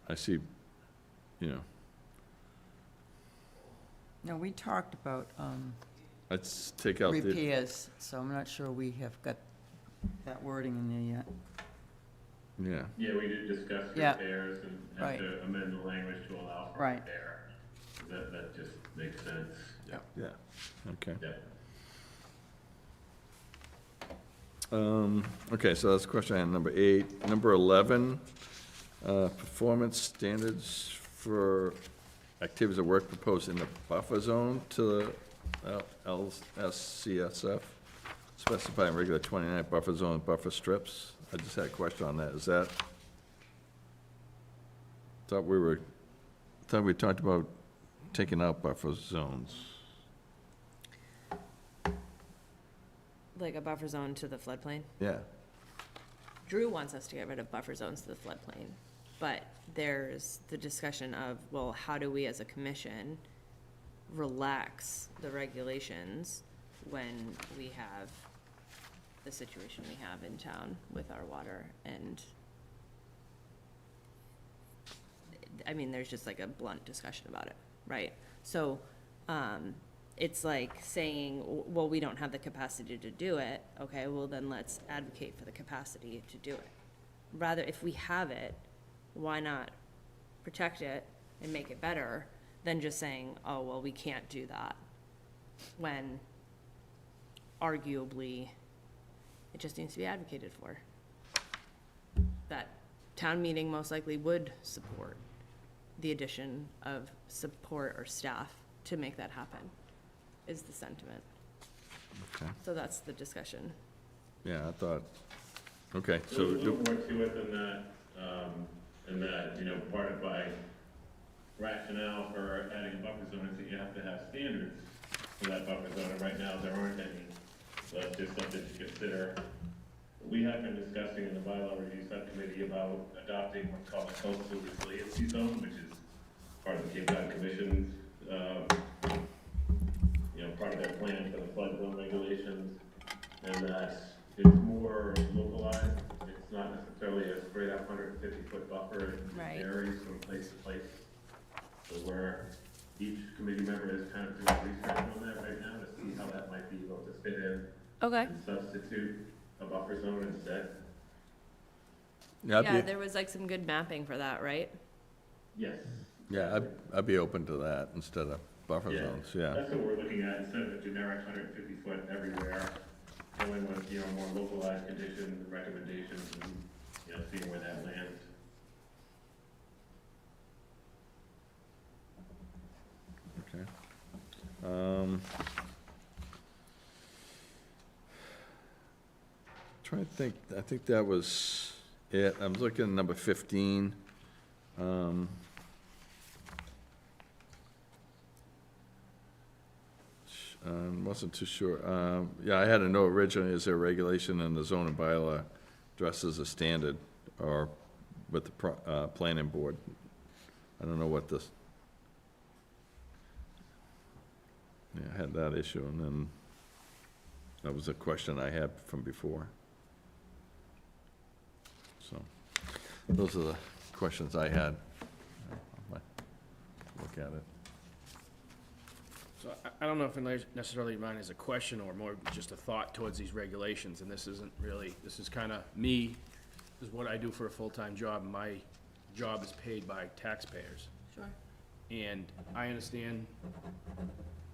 I see, No, we talked about let's take out the, repairs, so I'm not sure we have got that wording in there yet. yeah, Yeah, we did discuss Yeah. repairs and have Right. to amend the language to allow for Right. repair. That just makes sense. yeah, okay. Yeah. Okay, so that's question item number 8. Number 11, performance standards for activities of work proposed in the buffer zone to the LSCSF, specifying regular 29 buffer zone and buffer strips. I just had a question on that. Is that, thought we talked about taking out buffer zones. Like a buffer zone to the floodplain? Yeah, Drew wants us to get rid of buffer zones to the floodplain, but there's the discussion of, well, how do we as a commission relax the regulations when we have the situation we have in town with our water? And I mean, there's just like a blunt discussion about it, right? So, it's like saying, well, we don't have the capacity to do it. Okay, well then let's advocate for the capacity to do it. Rather, if we have it, why not protect it and make it better than just saying, oh, well, we can't do that, when arguably it just needs to be advocated for. That town meeting most likely would support the addition of support or staff to make that happen, is the sentiment. okay, So that's the discussion. yeah, I thought, okay, So so, there's a little more to it than that, part of my rationale for adding a buffer zone is that you have to have standards for that buffer zone, and right now there aren't any. So that's just something to consider. We have been discussing in the bylaw review subcommittee about adopting what's called a coastal resiliency zone, which is part of the Cape Cod Commission's, part of their plan for the flood zone regulations, and that it's more localized. It's not necessarily a straight up 150-foot buffer. It Right. varies from place to place. So where each committee member is kind of doing research on that right now to see how that might be able to fit in Okay. and substitute a buffer zone instead. yeah, Yeah, there was like some good mapping for that, right? Yes. I'd be open to that instead of buffer Yeah. zones, yeah. That's what we're looking at, instead of a generic 150-foot everywhere, going with, more localized conditions and recommendations and, seeing where that lands. Okay. Trying to think, I think that was it. I'm looking at number 15. Wasn't too sure. Yeah, I had a note originally, is there a regulation in the zoning bylaw addresses a standard or with the planning board? I don't know what this. Yeah, I had that issue, and then that was a question I had from before. So, those are the questions I had. Look at it. So I don't know if it necessarily mine is a question or more just a thought towards these regulations, and this isn't really, this is kind of me, this is what I do for a full-time job, and my job is paid by taxpayers. Sure. And I understand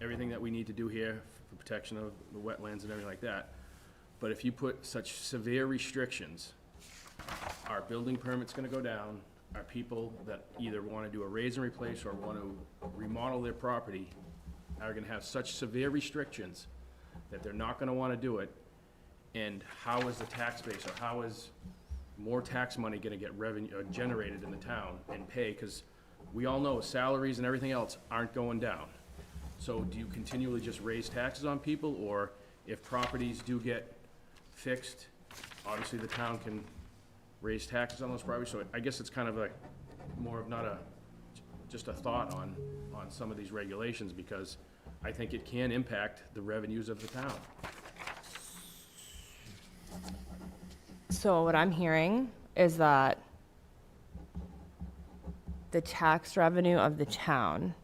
everything that we need to do here for protection of the wetlands and everything like that. But if you put such severe restrictions, our building permit's gonna go down. Our people that either wanna do a raise and replace or wanna remodel their property are gonna have such severe restrictions that they're not gonna wanna do it. And how is the tax base, or how is more tax money gonna get revenue, generated in the town and pay? Cause we all know salaries and everything else aren't going down. So do you continually just raise taxes on people, or if properties do get fixed, obviously the town can raise taxes on those properties? So I guess it's kind of a, more of not a, just a thought on some of these regulations, because I think it can impact the revenues of the town. So what I'm hearing is that the tax revenue of the town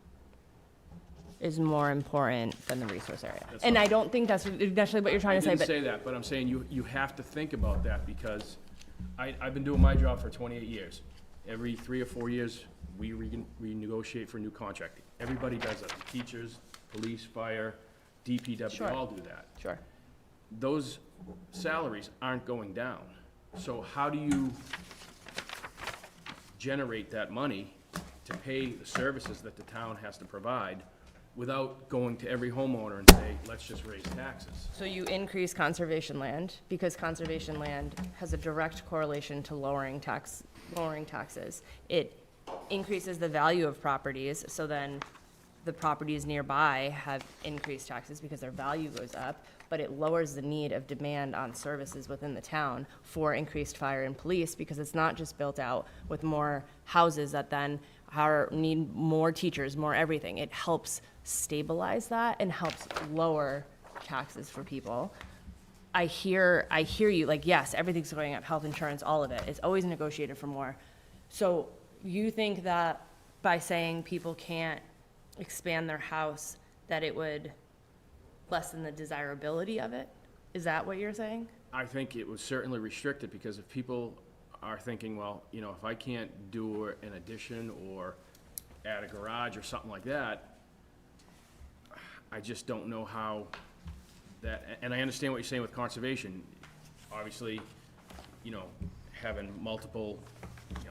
is more important than the resource area. That's And not- I don't think that's necessarily what you're trying to say, I didn't but say that, but I'm saying you have to think about that, because I've been doing my job for 28 years. Every 3 or 4 years, we renegotiate for a new contract. Everybody does that. Teachers, police, fire, DPW, Sure. they all do that. sure. Those salaries aren't going down. So how do you generate that money to pay the services that the town has to provide without going to every homeowner and say, let's just raise taxes? So you increase conservation land, because conservation land has a direct correlation to lowering taxes. It increases the value of properties, so then the properties nearby have increased taxes because their value goes up, but it lowers the need of demand on services within the town for increased fire and police, because it's not just built out with more houses that then need more teachers, more everything. It helps stabilize that and helps lower taxes for people. I hear you, like, yes, everything's going up, health insurance, all of it. It's always negotiated for more. So you think that by saying people can't expand their house, that it would lessen the desirability of it? Is that what you're saying? I think it was certainly restricted, because if people are thinking, well, you know, if I can't do an addition or add a garage or something like that, I just don't know how that, and I understand what you're saying with conservation. Obviously, you know, having multiple,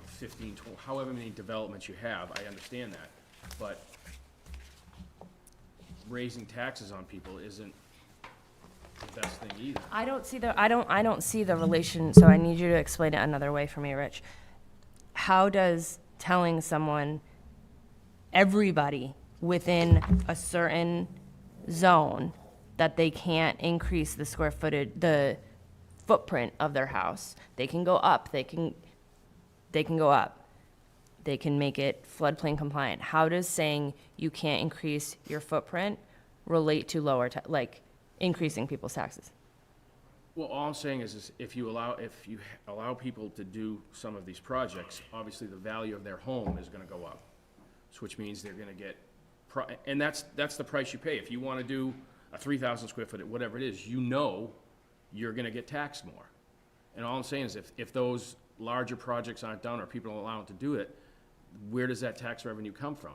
15, 20, however many developments you have, I understand that. But raising taxes on people isn't the best thing either. I don't see the relation, so I need you to explain it another way for me, Rich. How does telling someone, everybody within a certain zone, that they can't increase the square footage, the footprint of their house? They can go up, they can go up. They can make it floodplain compliant. How does saying you can't increase your footprint relate to increasing people's taxes? Well, all I'm saying is if you allow people to do some of these projects, obviously the value of their home is gonna go up. So which means they're gonna get, and that's the price you pay. If you wanna do a 3,000 square foot, whatever it is, you're gonna get taxed more. And all I'm saying is if those larger projects aren't done, or people don't allow them to do it, where does that tax revenue come from?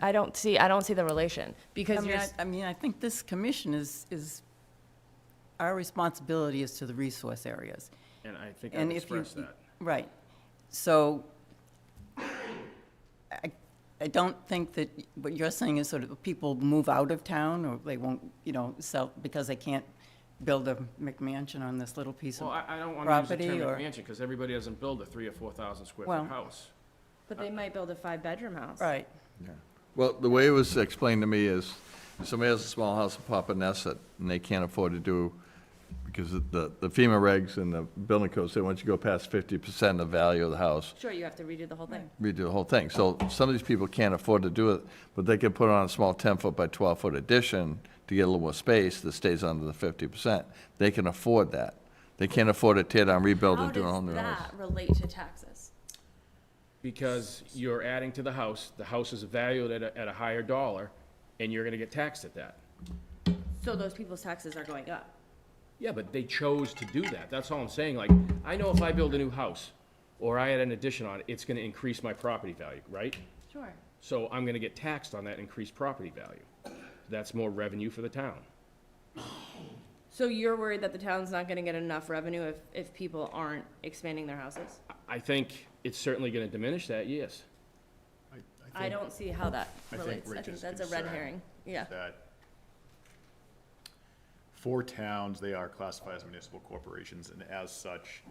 I don't see the relation, because I think this commission is, our responsibility is to the resource areas. And I think And I've if you- expressed that. Right. So I don't think that what you're saying is sort of people move out of town, or they won't, sell because they can't build a McMansion on this little piece of Well, I don't wanna use the property, term or? McMansion, because everybody doesn't build a 3,000 or 4,000 square Well- foot house. But they might build a 5-bedroom house. Right. Well, the way it was explained to me is, somebody has a small house in Papaneset, and they can't afford to do, because the FEMA regs and the building code say once you go past 50% of the value of the house, Sure, you have to redo the whole thing. redo the whole thing. So some of these people can't afford to do it, but they can put on a small 10-foot by 12-foot addition to get a little more space that stays under the 50%. They can afford that. They can't afford to tear down, rebuild, and do a whole new house. How does that relate to taxes? Because you're adding to the house is valued at a higher dollar, and you're gonna get taxed at that. So those people's taxes are going up. Yeah, but they chose to do that. That's all I'm saying. Like, I know if I build a new house, or I add an addition on it, it's gonna increase my property value, right? Sure. So I'm gonna get taxed on that increased property value. That's more revenue for the town. So you're worried that the town's not gonna get enough revenue if people aren't expanding their houses? I think it's certainly gonna diminish that, yes. I don't see how that I think relates. I think Rich's that's a red concern herring. Yeah. that for towns, they are classified as municipal corporations, and as such,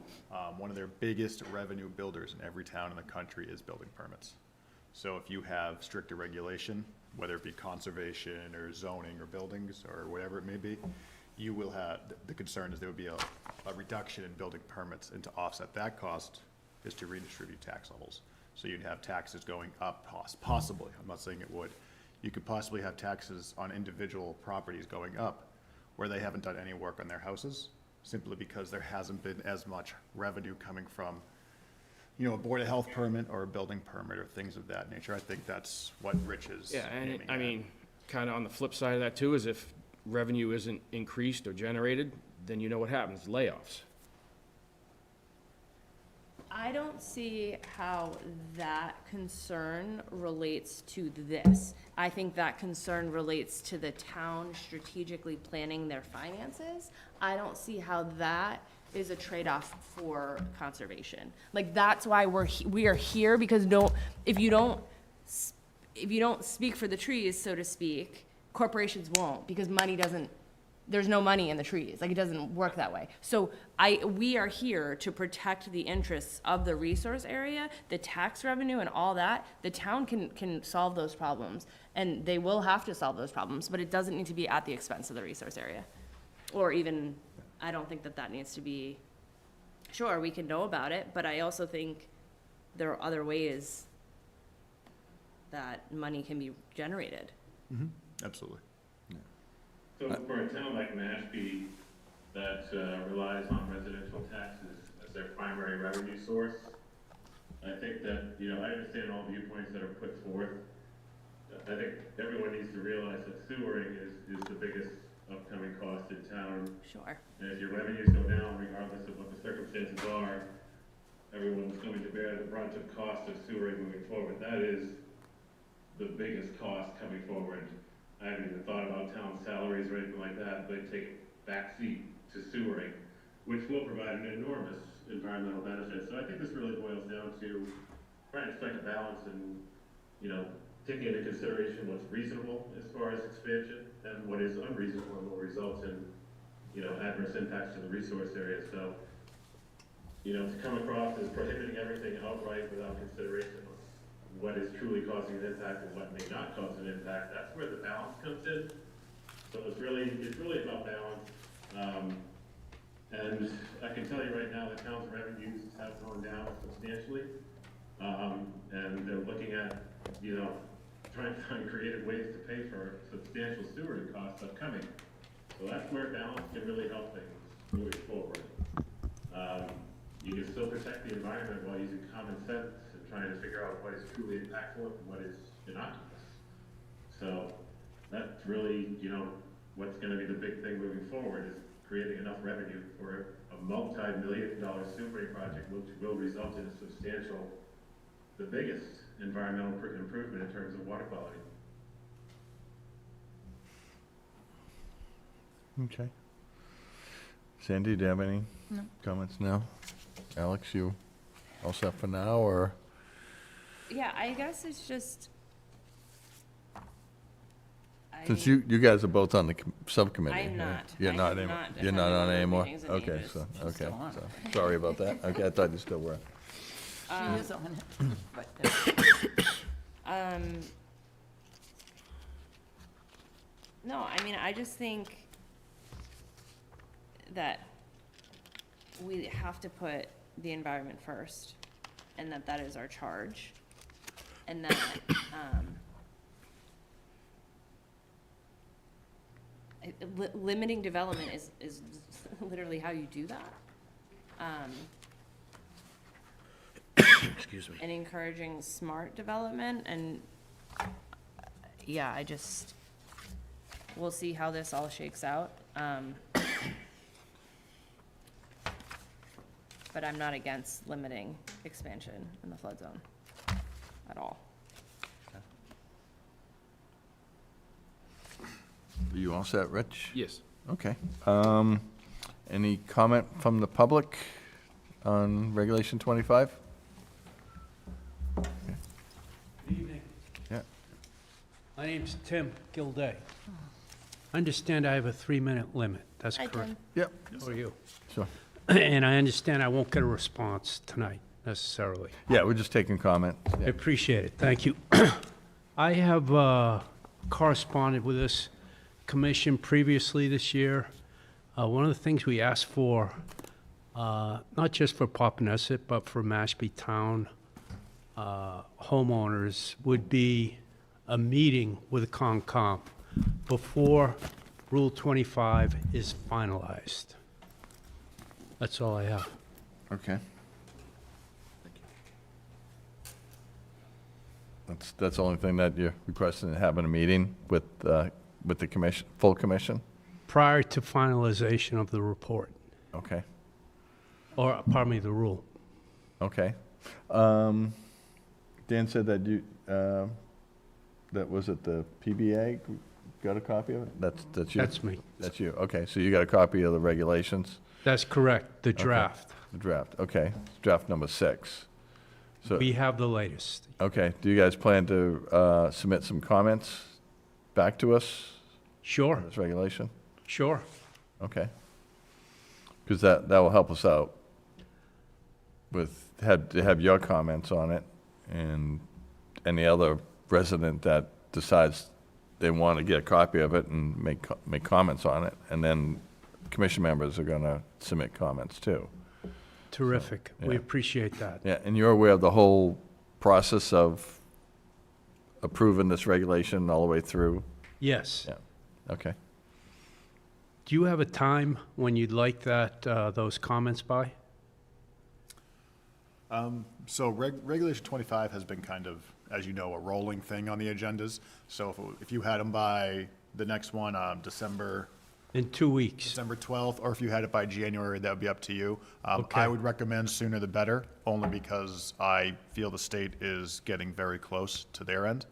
one of their biggest revenue builders in every town in the country is building permits. So if you have stricter regulation, whether it be conservation or zoning or buildings or whatever it may be, you will have, the concern is there would be a reduction in building permits, and to offset that cost is to redistribute tax levels. So you'd have taxes going up, possibly, I'm not saying it would. You could possibly have taxes on individual properties going up where they haven't done any work on their houses, simply because there hasn't been as much revenue coming from, you know, a Board of Health permit or a building permit or things of that nature. I think that's what Rich is Yeah, and aiming I at. mean, kinda on the flip side of that too, is if revenue isn't increased or generated, then you know what happens, layoffs. I don't see how that concern relates to this. I think that concern relates to the town strategically planning their finances. I don't see how that is a trade-off for conservation. Like, that's why we are here, because if you don't speak for the trees, so to speak, corporations won't, because there's no money in the trees. Like, it doesn't work that way. So we are here to protect the interests of the resource area, the tax revenue and all that. The town can solve those problems, and they will have to solve those problems, but it doesn't need to be at the expense of the resource area. Or even, I don't think that needs to be, sure, we can know about it, but I also think there are other ways that money can be generated. Absolutely. So for a town like Mashpee that relies on residential taxes as their primary revenue source, I think that, you know, I understand all viewpoints that are put forth. I think everyone needs to realize that sewering is the biggest upcoming cost in town. Sure. And if your revenues go down, regardless of what the circumstances are, everyone's going to bear the brunt of cost of sewering moving forward. That is the biggest cost coming forward. I haven't even thought about town salaries or anything like that. They take backseat to sewering, which will provide an enormous environmental benefit. So I think this really boils down to trying to strike a balance and, you know, taking into consideration what's reasonable as far as expansion and what is unreasonable and will result in, you know, adverse impacts to the resource area. So, you know, to come across as prohibiting everything outright without consideration of what is truly causing an impact and what may not cause an impact, that's where the balance comes in. So it's really about balance. And I can tell you right now, the town's revenues have gone down substantially. And they're looking at, you know, trying to find creative ways to pay for substantial sewering costs upcoming. So that's where balance can really help things moving forward. You can still protect the environment while using common sense and trying to figure out what is truly impactful and what is innocuous. So that's really, you know, what's going to be the big thing moving forward is creating enough revenue for a multi-million-dollar sewering project, which will result in a substantial, the biggest environmental improvement in terms of water quality. Okay. Sandy, do you have any comments now? Alex, you all set for now, or? Yeah, I guess it's just. Since you guys are both on the subcommittee. I'm right? not. You're I not am anymore? not You're not attending on all the anymore? meetings and Okay, meetings. so, She's okay, still on. so, sorry about that. Okay, I thought you still were. She is on it, but, No, I mean, I just think that we have to put the environment first, and that is our charge. And that, limiting development is literally how you do that. Excuse me. And encouraging smart development, and, yeah, we'll see how this all shakes out. but I'm not against limiting expansion in the flood zone at all. Are you all set, Rich? Yes. Okay. Any comment from the public on Regulation 25? Good evening. Yeah. My name's Tim Gilday. I understand I have a 3-minute limit. That's Hi, correct. Tim. Yep. How are you? Sure. And I understand I won't get a response tonight necessarily. Yeah, we're just taking comment. I appreciate it. Thank you. I have corresponded with this commission previously this year. One of the things we asked for, not just for Popponesset, but for Mashpee Town homeowners, would be a meeting with Concom before Rule 25 is finalized. That's all I have. Okay. That's the only thing that you're requesting, having a meeting with the commission, full commission? Prior to finalization of the report, Okay, or, pardon me, the rule. okay. Dan said that that was it the PBA, got a copy of it? That's you? That's me. That's you, okay, so you got a copy of the regulations? That's correct, the draft. The draft, okay, draft number 6. So, We have the latest. okay, do you guys plan to submit some comments back to us Sure, on this regulation? sure. Okay. Because that will help us out with, to have your comments on it, and any other resident that decides they want to get a copy of it and make comments on it, and then commission members are going to submit comments too. Terrific. We yeah. appreciate that. Yeah, and you're aware of the whole process of approving this regulation all the way through? Yes. Yeah, okay. Do you have a time when you'd like that, those comments by? So Regulation 25 has been kind of, as you know, a rolling thing on the agendas. So if you had them by the next one, December In 2 weeks. December 12th, or if you had it by January, that would be up to you. Okay. I would recommend sooner the better, only because I feel the state is getting very close to their end.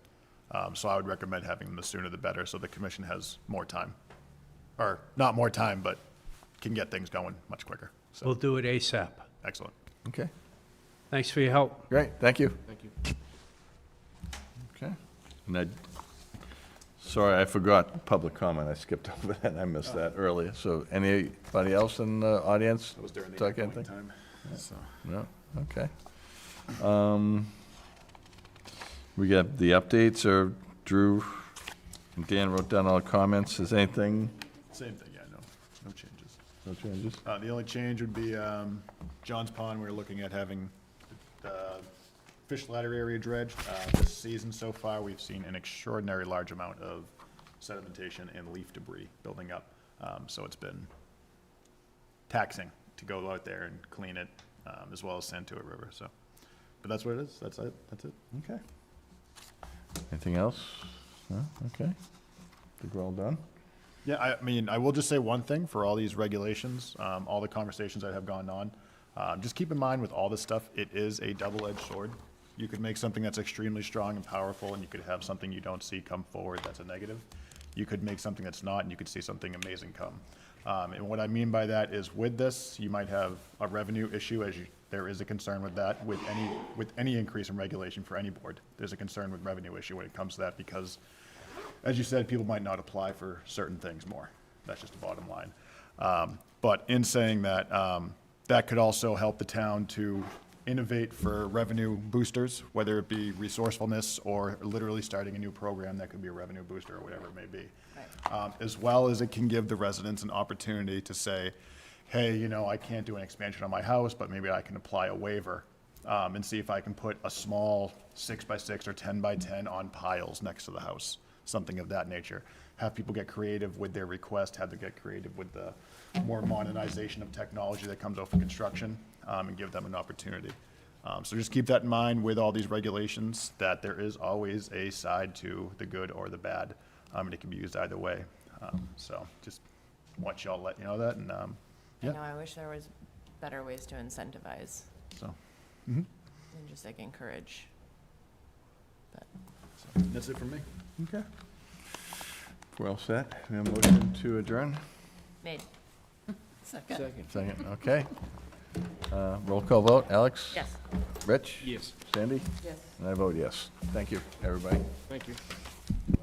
So I would recommend having them the sooner the better, so the commission has more time. Or, not more time, but can get things going much quicker. So, We'll do it ASAP. excellent. Okay, Thanks for your help. great, thank you. Thank you. Okay. And sorry, I forgot public comment. I skipped over that. I missed that earlier. So anybody else in the audience? That was during the talk point in anything? time. So. No? Okay. We got the updates, or Drew and Dan wrote down all the comments. Is anything? Same thing, yeah, no changes. No changes? The only change would be John's Pond, we're looking at having the fish ladder area dredged. This season so far, we've seen an extraordinary large amount of sedimentation and leaf debris building up. So it's been taxing to go out there and clean it, as well as send to a river, so. But that's what it is, that's it. Okay. Anything else? No? Okay. Think we're all done? Yeah, I mean, I will just say one thing for all these regulations, all the conversations that have gone on. Just keep in mind with all this stuff, it is a double-edged sword. You could make something that's extremely strong and powerful, and you could have something you don't see come forward that's a negative. You could make something that's not, and you could see something amazing come. And what I mean by that is with this, you might have a revenue issue, there is a concern with that. With any increase in regulation for any board, there's a concern with revenue issue when it comes to that, because as you said, people might not apply for certain things more. That's just the bottom line. But in saying that, that could also help the town to innovate for revenue boosters, whether it be resourcefulness or literally starting a new program that could be a revenue booster or whatever it may be. As well as it can give the residents an opportunity to say, hey, you know, I can't do an expansion on my house, but maybe I can apply a waiver and see if I can put a small 6x6 or 10x10 on piles next to the house. Something of that nature. Have people get creative with their request, have them get creative with the more modernization of technology that comes out for construction, and give them an opportunity. So just keep that in mind with all these regulations, that there is always a side to the good or the bad, and it can be used either way. So just want y'all to let you know that, and I know, I wish there was better ways to incentivize So, and just like encourage. But That's it from me. okay. We're all set. We have a motion to adjourn? made. Second. Second, okay. Roll call vote. Alex? Yes. Rich? Yes. Sandy? Yes. And I vote yes. Thank you, everybody. Thank you.